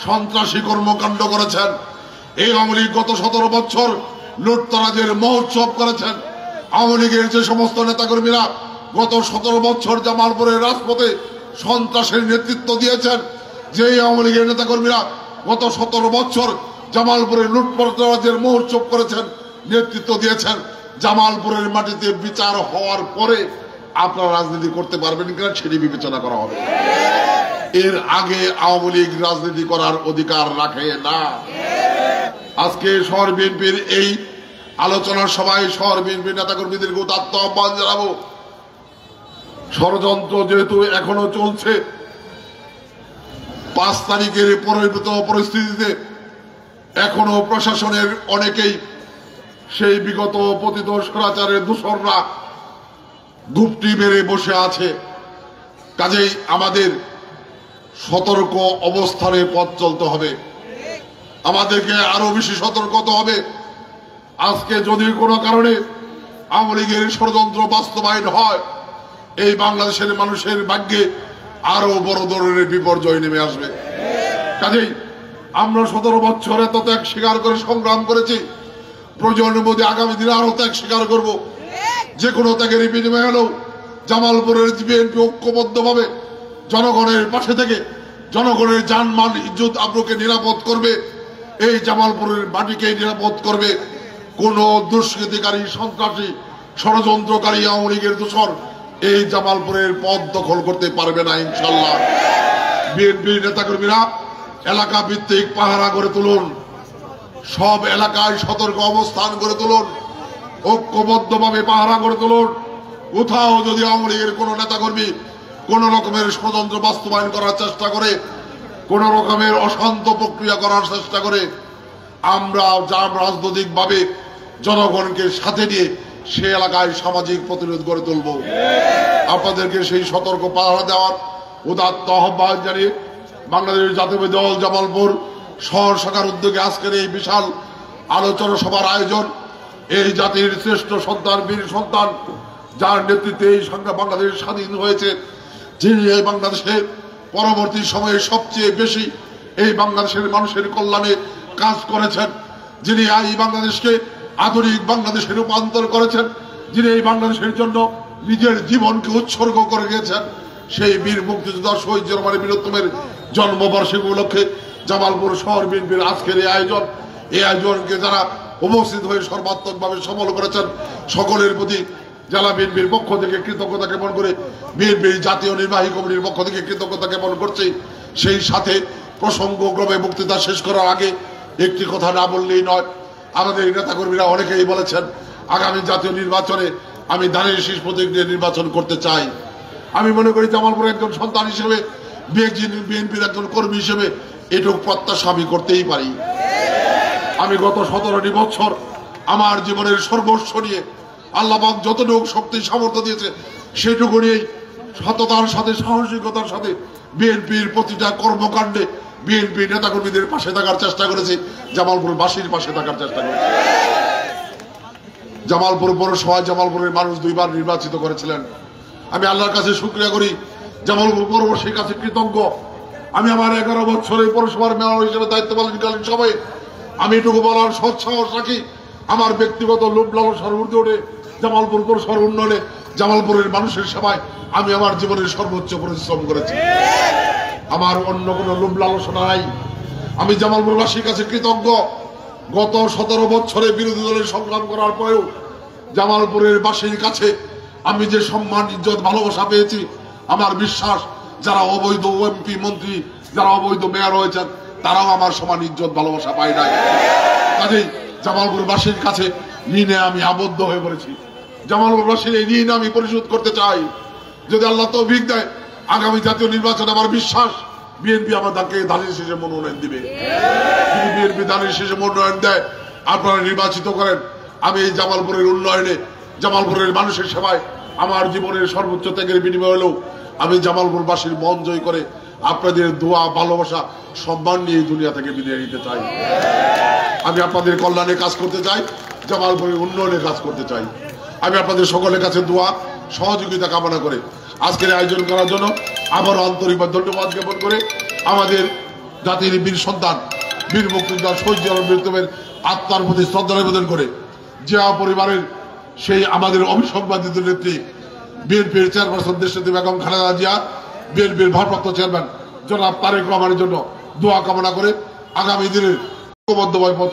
সন্ত্রাসী কর্মকাণ্ড করেছেন। এই আওয়ামী লীগ গত 17 বছর লুটতরাজের মহোৎসব করেছেন। আওয়ামী লীগের যে সমস্ত নেতাকর্মীরা গত 17 বছর জামালপুরের রাজপথে সন্ত্রাসের নেতৃত্ব দিয়েছেন, যে আওয়ামী লীগের নেতাকর্মীরা গত 17 বছর জামালপুরের লুটতরাজের মহোৎসব করেছেন, নেতৃত্ব দিয়েছেন, জামালপুরের মাটিতে বিচার হওয়ার পরে আপনারা রাজনীতি করতে পারবেন কিনা সেটি বিবেচনা করা হবে। এর আগে আওয়ামী লীগ রাজনীতি করার অধিকার রাখে না। আজকে শহর বিএনপির এই আলোচনার সভায় শহর বিএনপির নেতাকর্মীদেরকে উদাত্ত আহ্বান জানাবো। ষড়যন্ত্র যেহেতু এখনো চলছে, 5 তারিখের পরিস্থিতিতে এখনো প্রশাসনের অনেকেই সেই বিগত পতিত স্বৈরাচারের দূষররা গুপ্তি মেরে বসে আছে। কাজেই আমাদের সতর্ক অবস্থানে পথ চলতে হবে, আমাদেরকে আরো বেশি সতর্ক হতে হবে। আজকে যদি কোনো কারণে আওয়ামী লীগের ষড়যন্ত্র বাস্তবায়ন হয়, এই বাংলাদেশের মানুষের ভাগ্যে আরো বড় ধরনের বিপর্যয় নেমে আসবে। কাজেই আমরা 17 বছর এত ত্যাগ স্বীকার করে সংগ্রাম করেছি, প্রয়োজনের মধ্যে আগামী দিনে আরো ত্যাগ স্বীকার করব। যে কোনো ত্যাগের বিনিময় হলেও জামালপুরের বিএনপি ঐক্যবদ্ধভাবে জনগণের পাশে থেকে জনগণের জানমাল ইজ্জত আবরুকে নিরাপদ করবে, এই জামালপুরের মাটিকে নিরাপদ করবে। কোন দুষ্কৃতিকারী, সন্ত্রাসী, ষড়যন্ত্রকারী আওয়ামী লীগের দূষর এই জামালপুরের পথ দখল করতে পারবে না ইনশাল্লাহ। বিএনপির নেতাকর্মীরা এলাকা ভিত্তিক পাহারা গড়ে তুলুন, সব এলাকায় সতর্ক অবস্থান গড়ে তুলুন, ঐক্যবদ্ধভাবে পাহারা গড়ে তুলুন। কোথাও যদি আওয়ামী লীগের কোন নেতাকর্মী কোন রকমের ষড়যন্ত্র বাস্তবায়ন করার চেষ্টা করে, কোন রকমের অশান্ত প্রক্রিয়া করার চেষ্টা করে, আমরা যা রাজনৈতিকভাবে জনগণকে সাথে নিয়ে সে এলাকায় সামাজিক প্রতিরোধ গড়ে তুলব। আপনাদেরকে সেই সতর্ক পাহারা দেওয়ার উদাত্ত আহ্বান জানিয়ে বাংলাদেশ জাতীয় দল জামালপুর শহর শাখার উদ্যোগে আজকের এই বিশাল আলোচনা সভার আয়োজন, এই জাতির শ্রেষ্ঠ সন্তান, বীর সন্তান, যার নেতৃত্বে এই সংগ্রাম বাংলাদেশ স্বাধীন হয়েছে, যিনি এই বাংলাদেশের পরবর্তী সময়ে সবচেয়ে বেশি এই বাংলাদেশের মানুষের কল্যাণে কাজ করেছেন, যিনি এই বাংলাদেশকে আধুনিক বাংলাদেশে রূপান্তর করেছেন, যিনি এই বাংলাদেশের জন্য নিজের জীবনকে উৎসর্গ করে গিয়েছেন, সেই বীর মুক্তিযোদ্ধা শহীদ জিয়াউর বীরত্তমের জন্মবার্ষিকী উপলক্ষে জামালপুর শহর বিএনপির আজকের এই আয়োজনকে যারা উপস্থিত হয়ে সর্বাত্মকভাবে সফল করেছেন, সকলের প্রতি জেলা বিএনপির পক্ষ থেকে কৃতজ্ঞতা জ্ঞাপন করে বিএনপির জাতীয় নির্বাহী কমিটির পক্ষ থেকে কৃতজ্ঞতা জ্ঞাপন করছি। সেই সাথে প্রসঙ্গক্রমে বক্তৃতা শেষ করার আগে একটি কথা না বললেই নয়। আমাদের নেতাকর্মীরা অনেকেই বলেছেন আগামী জাতীয় নির্বাচনে আমি ধানের শীষ প্রতীক দিয়ে নির্বাচন করতে চাই। আমি মনে করি জামালপুরের একজন সন্তান হিসেবে, বিএনপির একজন কর্মী হিসেবে এটুকু প্রত্যাশা আমি করতেই পারি। আমি গত 17টি বছর আমার জীবনের সর্বস্ব নিয়ে আল্লাহ পাক যতটুকু শক্তি সামর্থ্য দিয়েছে সেটুকু নিয়েই সততার সাথে, সাহসিকতার সাথে বিএনপির প্রতিটা কর্মকাণ্ডে বিএনপি নেতাকর্মীদের পাশে থাকার চেষ্টা করেছি, জামালপুরবাসীর পাশে থাকার চেষ্টা করেছি। জামালপুর পৌরসভায় জামালপুরের মানুষ 2 বার নির্বাচিত করেছিলেন। আমি আল্লাহর কাছে শুকরিয়া করি, জামালপুর পৌরবাসীর কাছে কৃতজ্ঞ। আমি আমার 11 বছরের পৌরসভার মেয়র হিসেবে দায়িত্ব পালনকালীন সময়ে আমি এটুকু বলার সৎ সাহস রাখি, আমার ব্যক্তিগত লোভ লালসার ঊর্ধ্বে উঠে জামালপুর পৌরসভার উন্নয়নে, জামালপুরের মানুষের সেবায় আমি আমার জীবনের সর্বোচ্চ পরিশ্রম করেছি। আমার অন্য কোনো লোভ লালসা নাই। আমি জামালপুরবাসীর কাছে কৃতজ্ঞ। গত 17 বছরে বিরোধী দলের সংগ্রাম করার পরেও জামালপুরের বাসীর কাছে আমি যে সম্মান, ইজ্জত, ভালোবাসা পেয়েছি, আমার বিশ্বাস যারা অবৈধ এমপি, মন্ত্রী, যারা অবৈধ মেয়র হয়েছেন তারাও আমার সমান ইজ্জত, ভালোবাসা পায় নাই। কাজেই জামালপুরবাসীর কাছে ঋণে আমি আবদ্ধ হয়ে পড়েছি। জামালপুরবাসীর এই ঋণ আমি পরিশোধ করতে চাই। যদি আল্লাহ তৌফিক দেয় আগামী জাতীয় নির্বাচন আমার বিশ্বাস বিএনপি আমাদেরকে ধানের শেষে মনোনয়ন দিবে। যদি বিএনপি ধানের শেষে মনোনয়ন দেয় আপনারা নির্বাচিত করেন, আমি এই জামালপুরের উন্নয়নে, জামালপুরের মানুষের সেবায় আমার জীবনের সর্বোচ্চ ত্যাগের বিনিময় হলেও আমি জামালপুরবাসীর মন জয় করে আপনাদের দোয়া, ভালোবাসা, সম্মান নিয়ে এই দুনিয়া থেকে বিদায় নিতে চাই। আমি আপনাদের কল্যাণে কাজ করতে চাই, জামালপুরের উন্নয়নে কাজ করতে চাই। আমি আপনাদের সকলের কাছে দোয়া, সহযোগিতা কামনা করে আজকের আয়োজন করার জন্য আবারও আন্তরিকভাবে ধন্যবাদ জ্ঞাপন করে আমাদের জাতির বীর সন্তান, বীর মুক্তিযোদ্ধা শহীদ জিয়াউর রহমানের আত্মার প্রতি শ্রদ্ধা নিবেদন করে জিয়া পরিবারের সেই আমাদের অবিসংবাদিত নেত্রী বিএনপির চেয়ারপারসন দেশনেত্রী বেগম খালেদা জিয়া, বিএনপির ভারপ্রাপ্ত চেয়ারম্যান জনাব তারেক রহমানের জন্য দোয়া কামনা করে আগামী দিনের ঐক্যবদ্ধভাবে পথ